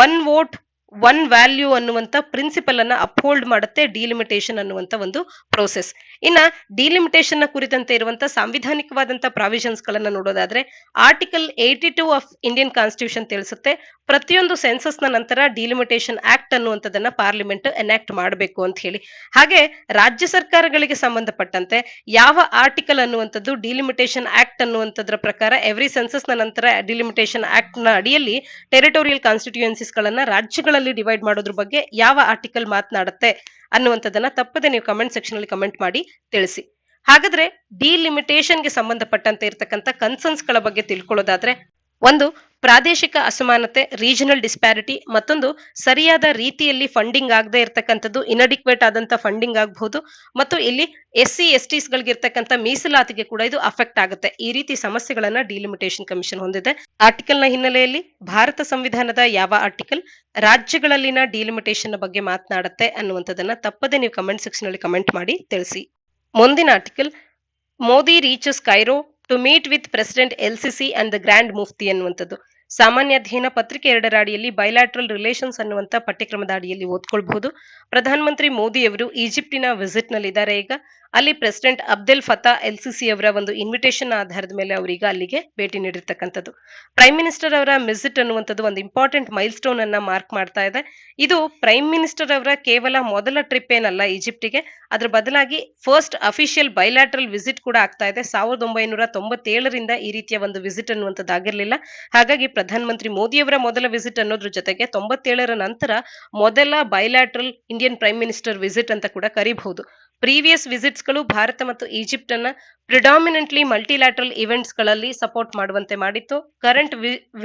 [SPEAKER 1] ಒನ್ ವೋಟ್ ಒನ್ ವ್ಯಾಲ್ಯೂ ಅನ್ನುವಂತ ಪ್ರಿನ್ಸಿಪಲ್ ಅನ್ನ ಅಪ್ಹೋಲ್ಡ್ ಮಾಡುತ್ತೆ ಡಿಲಿಮಿಟೇಷನ್ ಅನ್ನುವಂತ ಒಂದು ಪ್ರೋಸೆಸ್. ಇನ್ನ ಡಿಲಿಮಿಟೇಷನ್ ನ ಕುರಿತಂತೆ ಇರುವಂತಹ ಸಾಂವಿಧಾನಿಕವಾದಂತ ಪ್ರಾವಿಷನ್ಸ್ ಗಳನ್ನ ನೋಡೋದಾದ್ರೆ ಆರ್ಟಿಕಲ್ 82 ಆಫ್ ಇಂಡಿಯನ್ ಕಾನ್ಸ್ಟಿಟ್ಯೂಷನ್ ತಿಳಿಸುತ್ತೆ ಪ್ರತಿಯೊಂದು ಸೆನ್ಸಸ್ ನ ನಂತರ ಡಿಲಿಮಿಟೇಷನ್ ಆಕ್ಟ್ ಅನ್ನುವಂಥದ್ದನ್ನ ಪಾರ್ಲಿಮೆಂಟ್ ಎನಾಕ್ಟ್ ಮಾಡಬೇಕು ಅಂತ ಹೇಳಿ. ಹಾಗೆ ರಾಜ್ಯ ಸರ್ಕಾರಗಳಿಗೆ ಸಂಬಂಧಪಟ್ಟಂತೆ ಯಾವ ಆರ್ಟಿಕಲ್ ಅನ್ನುವಂಥದ್ದು ಡಿಲಿಮಿಟೇಷನ್ ಆಕ್ಟ್ ಅನ್ನುವಂಥದ್ರ ಪ್ರಕಾರ ಎವ್ರಿ ಸೆನ್ಸಸ್ ನ ನಂತರ ಡಿಲಿಮಿಟೇಷನ್ ಆಕ್ಟ್ ನ ಅಡಿಯಲ್ಲಿ ಟೆರಿಟೋರಿಯಲ್ ಕಾನ್ಸ್ಟಿಟ್ಯೂಯನ್ಸಿಸ್ ಗಳನ್ನ ರಾಜ್ಯಗಳಲ್ಲಿ ಡಿವೈಡ್ ಮಾಡೋದ್ರ ಬಗ್ಗೆ ಯಾವ ಆರ್ಟಿಕಲ್ ಮಾತನಾಡುತ್ತೆ ಅನ್ನುವಂಥದ್ದನ್ನ ತಪ್ಪದೆ ನೀವು ಕಮೆಂಟ್ ಸೆಕ್ಷನ್ ಅಲ್ಲಿ ಕಮೆಂಟ್ ಮಾಡಿ ತಿಳಿಸಿ. ಹಾಗಾದ್ರೆ ಡಿಲಿಮಿಟೇಷನ್ ಗೆ ಸಂಬಂಧಪಟ್ಟಂತೆ ಇರತಕ್ಕಂತ ಕನ್ಸರ್ನ್ಸ್ ಗಳ ಬಗ್ಗೆ ತಿಳ್ಕೊಳ್ಳೋದಾದ್ರೆ ಒಂದು ಪ್ರಾದೇಶಿಕ ಅಸಮಾನತೆ ರೀಜನಲ್ ಡಿಸ್ಪ್ಯಾರಿಟಿ, ಮತ್ತೊಂದು ಸರಿಯಾದ ರೀತಿಯಲ್ಲಿ ಫಂಡಿಂಗ್ ಆಗದೆ ಇರತಕ್ಕಂಥದ್ದು ಇನ್ಅಡಿಕ್ವೇಟ್ ಆದಂತ ಫಂಡಿಂಗ್ ಆಗಬಹುದು ಮತ್ತು ಇಲ್ಲಿ SC/STs ಗಳಿಗೆ ಇರ್ತಕ್ಕಂಥ ಮೀಸಲಾತಿಗೆ ಕೂಡ ಇದು ಅಫೆಕ್ಟ್ ಆಗುತ್ತೆ. ಈ ರೀತಿ ಸಮಸ್ಯೆಗಳನ್ನ ಡಿಲಿಮಿಟೇಷನ್ ಕಮಿಷನ್ ಹೊಂದಿದೆ. ಆರ್ಟಿಕಲ್ ನ ಹಿನ್ನೆಲೆಯಲ್ಲಿ ಭಾರತ ಸಂವಿಧಾನದ ಯಾವ ಆರ್ಟಿಕಲ್ ರಾಜ್ಯಗಳಲ್ಲಿನ ಡಿಲಿಮಿಟೇಷನ್ ಬಗ್ಗೆ ಮಾತನಾಡುತ್ತೆ ಅನ್ನುವಂಥದ್ದನ್ನ ತಪ್ಪದೆ ನೀವು ಕಮೆಂಟ್ ಸೆಕ್ಷನ್ ಅಲ್ಲಿ ಕಮೆಂಟ್ ಮಾಡಿ ತಿಳಿಸಿ. ಮುಂದಿನ article Modi reaches Cairo to meet with president LCC and the grand mufti ಅನ್ನುವಂಥದ್ದು. ಸಾಮಾನ್ಯ ಅಧ್ಯಯನ ಪತ್ರಿಕೆ 2ರ ಅಡಿಯಲ್ಲಿ ಬೈಲಾಟ್ರಲ್ ರಿಲೇಷನ್ಸ್ ಅನ್ನುವಂತ ಪಠ್ಯಕ್ರಮದ ಅಡಿಯಲ್ಲಿ ಓದ್ಕೊಳ್ಬಹುದು. ಪ್ರಧಾನಮಂತ್ರಿ ಮೋದಿ ಅವರು ಈಜಿಪ್ಟಿನ ವಿಸಿಟ್ ನಲ್ಲಿ ಇದ್ದಾರೆ. ಈಗ ಅಲ್ಲಿ ಪ್ರೆಸಿಡೆಂಟ್ ಅಬ್ದೆಲ್ ಫತಾ LCC ಅವರ ಒಂದು ಇನ್ವಿಟೇಷನ್ ಆಧಾರದ ಮೇಲೆ ಅವರೀಗ ಅಲ್ಲಿಗೆ ಭೇಟಿ ನೀಡಿರ್ತಕ್ಕಂಥದ್ದು. ಪ್ರೈಮ್ ಮಿನಿಸ್ಟರ್ ಅವರ ವಿಸಿಟ್ ಅನ್ನುವಂಥದ್ದು ಒಂದು ಇಂಪಾರ್ಟೆಂಟ್ ಮೈಲ್ ಸ್ಟೋನ್ ಅನ್ನ ಮಾರ್ಕ್ ಮಾಡ್ತಾ ಇದೆ. ಇದು ಪ್ರೈಮ್ ಮಿನಿಸ್ಟರ್ ಅವರ ಕೇವಲ ಮೊದಲ ಟ್ರಿಪ್ ಏನಲ್ಲ ಈಜಿಪ್ಟಿಗೆ, ಅದ್ರ ಬದಲಾಗಿ ಫಸ್ಟ್ ಅಫಿಷಿಯಲ್ ಬೈಲಾಟ್ರಲ್ ವಿಸಿಟ್ ಕೂಡ ಆಗ್ತಾ ಇದೆ. 1997ರಿಂದ ಈ ರೀತಿಯ ಒಂದು ವಿಸಿಟ್ ಅನ್ನುವಂಥದ್ದು ಆಗಿರಲಿಲ್ಲ. ಹಾಗಾಗಿ ಪ್ರಧಾನಮಂತ್ರಿ ಮೋದಿಯವರ ಮೊದಲ ವಿಸಿಟ್ ಅನ್ನೋದ್ರ ಜೊತೆಗೆ 97ರ ನಂತರ ಮೊದಲ bilateral Indian prime minister visit ಅಂತ ಕೂಡ ಕರೀಬಹುದು. ಪ್ರೀವಿಯಸ್ ವಿಸಿಟ್ಸ್ ಗಳು ಭಾರತ ಮತ್ತು ಈಜಿಪ್ಟ್ ಅನ್ನ ಪ್ರಿಡಾಮಿನೆಂಟ್ಲಿ ಮಲ್ಟಿಲ್ಯಾಟ್ರಲ್ ಇವೆಂಟ್ಸ್ ಗಳಲ್ಲಿ ಸಪೋರ್ಟ್ ಮಾಡುವಂತೆ ಮಾಡಿತ್ತು. ಕರೆಂಟ್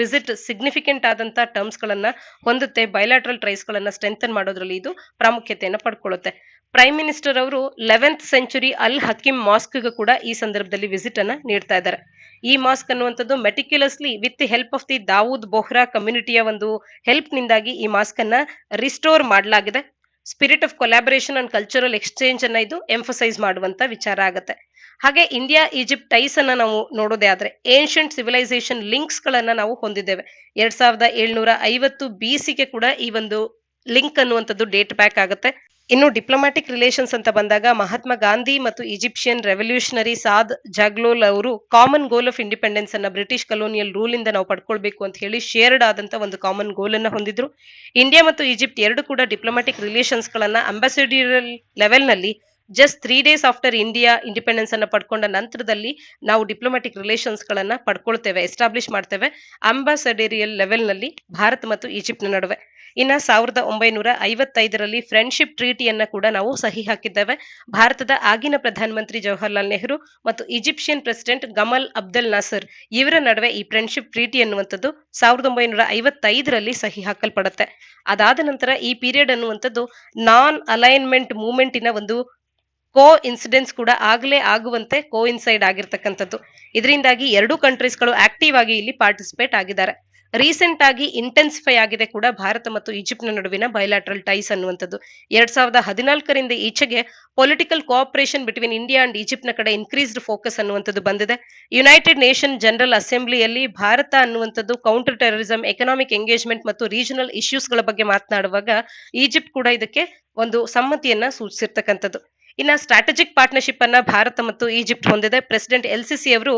[SPEAKER 1] ವಿಸಿಟ್ ಸಿಗ್ನಿಫಿಕೆಂಟ್ ಆದಂತ ಟರ್ಮ್ಸ್ ಗಳನ್ನ ಹೊಂದುತ್ತೆ. ಬೈಲಾಟ್ರಲ್ ಟ್ರೈಸ್ ಗಳನ್ನ ಸ್ಟ್ರೆಂಥನ್ ಮಾಡೋದ್ರಲ್ಲಿ ಇದು ಪ್ರಾಮುಖ್ಯತೆಯನ್ನು ಪಡ್ಕೊಳ್ಳುತ್ತೆ. ಪ್ರೈಮ್ ಮಿನಿಸ್ಟರ್ ಅವರು 11th ಸೆಂಚುರಿ ಅಲ್ ಹಕಿಮ್ ಮಾಸ್ಕ್ ಕೂಡ ಈ ಸಂದರ್ಭದಲ್ಲಿ ವಿಸಿಟ್ ಅನ್ನ ನೀಡ್ತಾ ಇದ್ದಾರೆ. ಈ ಮಾಸ್ಕ್ ಅನ್ನುವಂಥದ್ದು meticulously with help of the Dawood Bohra ಕಮ್ಯುನಿಟಿಯ ಒಂದು ಹೆಲ್ಪ್ ನಿಂದಾಗಿ ಈ ಮಾಸ್ಕ್ ಅನ್ನ ರಿಸ್ಟೋರ್ ಮಾಡಲಾಗಿದೆ. Spirit of collaboration and cultural exchange ಅನ್ನ ಇದು ಎಂಫಸೈಸ್ ಮಾಡುವಂತ ವಿಚಾರ ಆಗುತ್ತೆ. ಹಾಗೆ ಇಂಡಿಯಾ ಈಜಿಪ್ಟ್ ಟೈಸ್ ಅನ್ನ ನಾವು ನೋಡೋದೇ ಆದ್ರೆ ಏನ್ಷಿಯಂಟ್ ಸಿವಿಲೈಸೇಷನ್ ಲಿಂಕ್ಸ್ ಗಳನ್ನ ನಾವು ಹೊಂದಿದ್ದೇವೆ. 2750 BCಗೆ ಕೂಡ ಈ ಒಂದು ಲಿಂಕ್ ಅನ್ನುವಂಥದ್ದು ಡೇಟ್ ಬ್ಯಾಕ್ ಆಗುತ್ತೆ. ಇನ್ನು ಡಿಪ್ಲೊಮ್ಯಾಟಿಕ್ ರಿಲೇಷನ್ಸ್ ಅಂತ ಬಂದಾಗ ಮಹಾತ್ಮ ಗಾಂಧಿ ಮತ್ತು ಈಜಿಪ್ಷಿಯನ್ ರೆವಲ್ಯೂಷನರಿ ಸಾದ್ ಜಾಗ್ಲೋಲ್ ಅವರು ಕಾಮನ್ ಗೋಲ್ ಆಫ್ ಇಂಡಿಪೆಂಡೆನ್ಸ್ ಅನ್ನ ಬ್ರಿಟಿಷ್ ಕಲೋನಿಯಲ್ ರೂಲ್ ಇಂದ ನಾವು ಪಡ್ಕೊಳ್ಬೇಕು ಅಂತ ಹೇಳಿ ಶೇರ್ಡ್ ಆದಂತ ಒಂದು ಕಾಮನ್ ಗೋಲ್ ಅನ್ನ ಹೊಂದಿದ್ರು. ಇಂಡಿಯಾ ಮತ್ತು ಈಜಿಪ್ಟ್ ಎರಡು ಕೂಡ ಡಿಪ್ಲೊಮ್ಯಾಟಿಕ್ ರಿಲೇಷನ್ಸ್ ಗಳನ್ನ ಅಂಬಾಸಿಡರಿಯಲ್ ಲೆವೆಲ್ ನಲ್ಲಿ just 3 days after India independence ಅನ್ನ ಪಡ್ಕೊಂಡ ನಂತರದಲ್ಲಿ ನಾವು ಡಿಪ್ಲೊಮ್ಯಾಟಿಕ್ ರಿಲೇಷನ್ಸ್ ಗಳನ್ನ ಪಡ್ಕೊಳ್ತೇವೆ, ಎಸ್ಟಾಬ್ಲಿಷ್ ಮಾಡ್ತೇವೆ ಅಂಬಾಸಡರಿಯಲ್ ಲೆವೆಲ್ ನಲ್ಲಿ ಭಾರತ ಮತ್ತು ಈಜಿಪ್ಟ್ ನಡುವೆ. ಇನ್ನ 1955ರಲ್ಲಿ ಫ್ರೆಂಡ್ಶಿಪ್ ಟ್ರೀಟಿಯನ್ನ ಕೂಡ ನಾವು ಸಹಿ ಹಾಕಿದ್ದೇವೆ. ಭಾರತದ ಆಗಿನ ಪ್ರಧಾನಮಂತ್ರಿ ಜವಾಹರ್ಲಾಲ್ ನೆಹರು ಮತ್ತು ಈಜಿಪ್ಷಿಯನ್ ಪ್ರೆಸಿಡೆಂಟ್ ಗಮಲ್ ಅಬ್ದೆಲ್ ನಾಸರ್ ಇವರ ನಡುವೆ ಈ ಫ್ರೆಂಡ್ಶಿಪ್ ಟ್ರೀಟಿ ಅನ್ನುವಂಥದ್ದು 1955ರಲ್ಲಿ ಸಹಿ ಹಾಕಲ್ಪಡುತ್ತೆ. ಅದಾದ ನಂತರ ಈ ಪೀರಿಯಡ್ ಅನ್ನುವಂಥದ್ದು ನಾನ್ ಅಲೈನ್ಮೆಂಟ್ ಮೂವ್ಮೆಂಟಿನ ಒಂದು ಕೋ ಇನ್ಸಿಡೆನ್ಸ್ ಕೂಡ ಆಗಲೇ ಆಗುವಂತೆ ಕೋಇನ್ಸೈಡ್ ಆಗಿರ್ತಕ್ಕಂಥದ್ದು. ಇದರಿಂದಾಗಿ ಎರಡೂ ಕಂಟ್ರೀಸ್ಗಳು ಆಕ್ಟಿವ್ ಆಗಿ ಇಲ್ಲಿ ಪಾರ್ಟಿಸಿಪೇಟ್ ಆಗಿದ್ದಾರೆ. ರೀಸೆಂಟ್ ಆಗಿ ಇಂಟೆನ್ಸಿಫೈ ಆಗಿದೆ ಕೂಡ ಭಾರತ ಮತ್ತು ಈಜಿಪ್ಟ್ ನ ನಡುವಿನ ಬೈಲಾಟ್ರಲ್ ಟೈಸ್ ಅನ್ನುವಂಥದ್ದು. 2014ರಿಂದ ಈಚೆಗೆ political cooperation between India and Egypt ನ ಕಡೆ ಇನ್ಕ್ರೀಸ್ಡ್ ಫೋಕಸ್ ಅನ್ನುವಂಥದ್ದು ಬಂದಿದೆ. ಯುನೈಟೆಡ್ ನೇಷನ್ ಜನರಲ್ ಅಸೆಂಬ್ಲಿಯಲ್ಲಿ ಭಾರತ ಅನ್ನುವಂಥದ್ದು ಕೌಂಟರ್ ಟೆರರಿಸಂ, ಎಕನಾಮಿಕ್ ಎಂಗೇಜ್ಮೆಂಟ್ ಮತ್ತು ರೀಜನಲ್ ಇಶ್ಯೂಸ್ ಗಳ ಬಗ್ಗೆ ಮಾತನಾಡುವಾಗ ಈಜಿಪ್ಟ್ ಕೂಡ ಇದಕ್ಕೆ ಒಂದು ಸಮ್ಮತಿಯನ್ನ ಸೂಚಿಸಿರ್ತಕ್ಕಂಥದ್ದು. ಇನ್ನ ಸ್ಟ್ರಾಟಜಿಕ್ ಪಾರ್ಟ್ನರ್ಶಿಪ್ ಅನ್ನ ಭಾರತ ಮತ್ತು ಈಜಿಪ್ಟ್ ಹೊಂದಿದೆ. ಪ್ರೆಸಿಡೆಂಟ್ ಎಲ್ಸಿಸಿ ಅವರು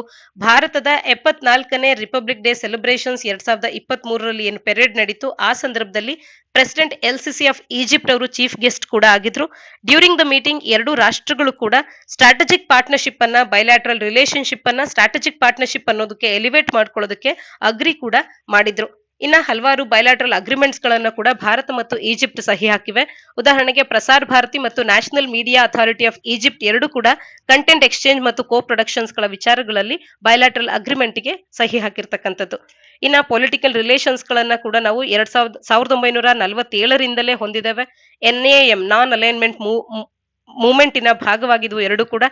[SPEAKER 1] ಭಾರತದ 74ನೇ ರಿಪಬ್ಲಿಕ್ ಡೇ ಸೆಲೆಬ್ರೇಷನ್ಸ್ 2023ರಲ್ಲಿ ಏನು ಪೆರೇಡ್ ನಡೀತು ಆ ಸಂದರ್ಭದಲ್ಲಿ ಪ್ರೆಸಿಡೆಂಟ್ ಎಲ್ಸಿಸಿ ಆಫ್ ಈಜಿಪ್ಟ್ ಅವರು ಚೀಫ್ ಗೆಸ್ಟ್ ಕೂಡ ಆಗಿದ್ರು. ಡ್ಯೂರಿಂಗ್ ದ ಮೀಟಿಂಗ್ ಎರಡು ರಾಷ್ಟ್ರಗಳು ಕೂಡ ಸ್ಟ್ರಾಟಜಿಕ್ ಪಾರ್ಟ್ನರ್ಶಿಪ್ ಅನ್ನ, ಬೈಲ್ಯಾಟ್ರಲ್ ರಿಲೇಶನ್ಶಿಪ್ ಅನ್ನ ಸ್ಟ್ರಾಟಜಿಕ್ ಪಾರ್ಟ್ನರ್ಶಿಪ್ ಅನ್ನೋದಕ್ಕೆ ಎಲಿವೇಟ್ ಮಾಡ್ಕೊಳ್ಳೋದಕ್ಕೆ ಅಗ್ರಿ ಕೂಡ ಮಾಡಿದ್ರು. ಇನ್ನ ಹಲವಾರು ಬೈಲ್ಯಾಟ್ರಲ್ ಅಗ್ರಿಮೆಂಟ್ಸ್ ಗಳನ್ನ ಕೂಡ ಭಾರತ ಮತ್ತು ಈಜಿಪ್ಟ್ ಸಹಿ ಹಾಕಿವೆ. ಉದಾಹರಣೆಗೆ ಪ್ರಸಾರ್ ಭಾರತಿ ಮತ್ತು national media authority of Egypt ಎರಡು ಕೂಡ ಕಂಟೆಂಟ್ ಎಕ್ಸ್ಚೇಂಜ್ ಮತ್ತು ಕೋ ಪ್ರೊಡಕ್ಷನ್ಸ್ ಗಳ ವಿಚಾರಗಳಲ್ಲಿ ಬೈಲ್ಯಾಟ್ರಲ್ ಅಗ್ರಿಮೆಂಟ್ ಗೆ ಸಹಿ ಹಾಕಿರ್ತಕ್ಕಂಥದ್ದು. ಇನ್ನ ಪೊಲಿಟಿಕಲ್ ರಿಲೇಷನ್ಸ್ ಗಳನ್ನ ಕೂಡ ನಾವು 1947ರಿಂದಲೇ ಹೊಂದಿದ್ದೇವೆ. NAM ನಾನ್ ಅಲೈನ್ಮೆಂಟ್ ಮೂವ್ಮೆಂಟಿನ ಭಾಗವಾಗಿದ್ವು ಎರಡು ಕೂಡ.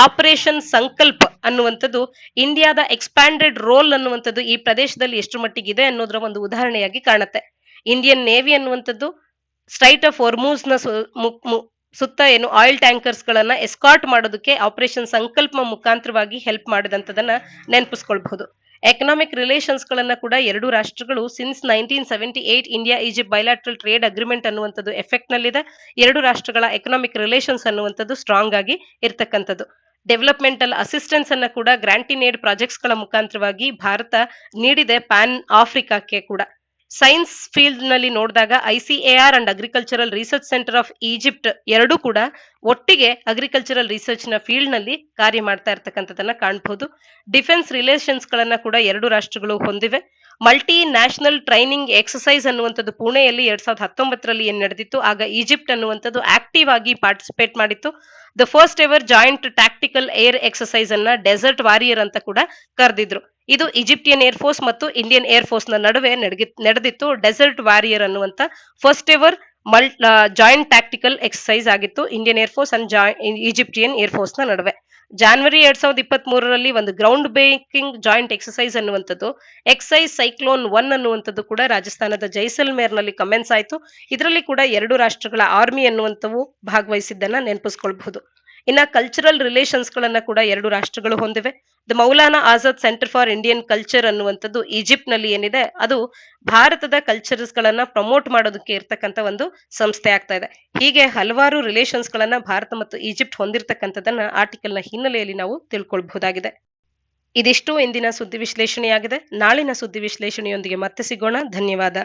[SPEAKER 1] ಆಪರೇಷನ್ ಸಂಕಲ್ಪ ಅನ್ನುವಂಥದ್ದು ಇಂಡಿಯಾದ ಎಕ್ಸ್ಪ್ಯಾಂಡೆಡ್ ರೋಲ್ ಅನ್ನುವಂಥದ್ದು ಈ ಪ್ರದೇಶದಲ್ಲಿ ಎಷ್ಟು ಮಟ್ಟಿಗಿದೆ ಅನ್ನೋದರ ಒಂದು ಉದಾಹರಣೆಯಾಗಿ ಕಾಣುತ್ತೆ. ಇಂಡಿಯನ್ ನೇವಿ ಅನ್ನುವಂಥದ್ದು ಸ್ಟ್ರೈಟ್ ಆಫ್ ಹೊರ್ಮೂಸ್ ನ ಸುತ್ತ ಏನು ಆಯಿಲ್ ಟ್ಯಾಂಕರ್ಸ್ ಗಳನ್ನ ಎಸ್ಕಾರ್ಟ್ ಮಾಡೋದಕ್ಕೆ ಆಪರೇಷನ್ ಸಂಕಲ್ಪ ಮುಖಾಂತರವಾಗಿ ಹೆಲ್ಪ್ ಮಾಡಿದಂತದನ್ನ ನೆನಪಿಸ್ಕೊಳ್ಬಹುದು. ಎಕನಾಮಿಕ್ ರಿಲೇಷನ್ಸ್ ಗಳನ್ನ ಕೂಡ ಎರಡು ರಾಷ್ಟ್ರಗಳು since 1978 India Egypt bilateral trade agreement ಅನ್ನುವಂಥದ್ದು ಎಫೆಕ್ಟ್ ನಲ್ಲಿದೆ. ಎರಡು ರಾಷ್ಟ್ರಗಳ ಎಕನಾಮಿಕ್ ರಿಲೇಷನ್ಸ್ ಅನ್ನುವಂಥದ್ದು ಸ್ಟ್ರಾಂಗ್ ಆಗಿ ಇರ್ತಕ್ಕಂಥದ್ದು. ಡೆವಲಪ್ಮೆಂಟಲ್ ಅಸಿಸ್ಟೆನ್ಸ್ ಅನ್ನ ಕೂಡ ಗ್ರಾಂಟಿನ್ ಏಡ್ ಪ್ರಾಜೆಕ್ಟ್ಸ್ ಗಳ ಮುಖಾಂತರವಾಗಿ ಭಾರತ ನೀಡಿದೆ ಪ್ಯಾನ್ ಆಫ್ರಿಕಾಕ್ಕೆ ಕೂಡ. ಸೈನ್ಸ್ ಫೀಲ್ಡ್ ನಲ್ಲಿ ನೋಡಿದಾಗ ICAR and agricultural research centre of Egypt ಎರಡೂ ಕೂಡ ಒಟ್ಟಿಗೆ ಅಗ್ರಿಕಲ್ಚರಲ್ ರಿಸರ್ಚ್ ನ ಫೀಲ್ಡ್ ನಲ್ಲಿ ಕಾರ್ಯ ಮಾಡ್ತಾ ಇರ್ತಕ್ಕಂಥದನ್ನ ಕಾಣಬಹುದು. ಡಿಫೆನ್ಸ್ ರಿಲೇಷನ್ಸ್ ಗಳನ್ನ ಕೂಡ ಎರಡು ರಾಷ್ಟ್ರಗಳು ಹೊಂದಿವೆ. ಮಲ್ಟಿ ನ್ಯಾಷನಲ್ ಟ್ರೈನಿಂಗ್ ಎಕ್ಸಸೈಸ್ ಅನ್ನುವಂಥದ್ದು ಪುಣೆಯಲ್ಲಿ 2019ರಲ್ಲಿ ಏನ್ ನಡೆದಿತ್ತು, ಆಗ ಈಜಿಪ್ಟ್ ಅನ್ನುವಂಥದ್ದು ಆಕ್ಟಿವ್ ಆಗಿ ಪಾರ್ಟಿಸಿಪೇಟ್ ಮಾಡಿತ್ತು. The first ever joint tactical air exercise ಅನ್ನ ಡೆಸರ್ಟ್ ವಾರಿಯರ್ ಅಂತ ಕೂಡ ಕರೆದಿದ್ರು. ಇದು ಈಜಿಪ್ಟಿಯನ್ ಏರ್ ಫೋರ್ಸ್ ಮತ್ತು ಇಂಡಿಯನ್ ಏರ್ ಫೋರ್ಸ್ ನ ನಡುವೆ ನಡೆದಿತ್ತು. ಡೆಸರ್ಟ್ ವಾರಿಯರ್ ಅನ್ನುವಂತ first ever joint tactical exercise ಆಗಿತ್ತು Indian air force and Egyptian air force ನ ನಡುವೆ. ಜಾನ್ವರಿ 2023ರಲ್ಲಿ ಒಂದು ಗ್ರೌಂಡ್ ಬ್ರೇಕಿಂಗ್ ಜಾಯಿಂಟ್ ಎಕ್ಸಸೈಸ್ ಅನ್ನುವಂಥದ್ದು ಎಕ್ಸೈಸ್ ಸೈಕ್ಲೋನ್ 1 ಅನ್ನುವಂಥದ್ದು ಕೂಡ ರಾಜಸ್ಥಾನದ ಜೈಸಲ್ಮೇರ್ ನಲ್ಲಿ ಕಮೆನ್ಸ್ ಆಯಿತು. ಇದರಲ್ಲಿ ಕೂಡ ಎರಡು ರಾಷ್ಟ್ರಗಳ ಆರ್ಮಿ ಅನ್ನುವಂಥವು ಭಾಗವಹಿಸಿದ್ದನ್ನ ನೆನಪಿಸ್ಕೊಳ್ಬಹುದು. ಇನ್ನ ಕಲ್ಚರಲ್ ರಿಲೇಷನ್ಸ್ ಗಳನ್ನ ಕೂಡ ಎರಡು ರಾಷ್ಟ್ರಗಳು ಹೊಂದಿವೆ. The Maulana Azad centre for Indian culture ಅನ್ನುವಂಥದ್ದು ಈಜಿಪ್ಟ್ ನಲ್ಲಿ ಏನಿದೆ ಅದು ಭಾರತದ ಕಲ್ಚರ್ಸ್ ಗಳನ್ನ ಪ್ರಮೋಟ್ ಮಾಡೋದಕ್ಕೆ ಇರ್ತಕ್ಕಂಥ ಒಂದು ಸಂಸ್ಥೆ ಆಗ್ತಾ ಇದೆ. ಹೀಗೆ ಹಲವಾರು ರಿಲೇಷನ್ಸ್ ಗಳನ್ನ ಭಾರತ ಮತ್ತು ಈಜಿಪ್ಟ್ ಹೊಂದಿರತಕ್ಕಂಥದನ್ನ ಆರ್ಟಿಕಲ್ ನ ಹಿನ್ನೆಲೆಯಲ್ಲಿ ನಾವು ತಿಳ್ಕೊಳ್ಬಹುದಾಗಿದೆ. ಇದಿಷ್ಟು ಇಂದಿನ ಸುದ್ದಿ ವಿಶ್ಲೇಷಣೆಯಾಗಿದೆ. ನಾಳಿನ ಸುದ್ದಿ ವಿಶ್ಲೇಷಣೆಯೊಂದಿಗೆ ಮತ್ತೆ ಸಿಗೋಣ. ಧನ್ಯವಾದ.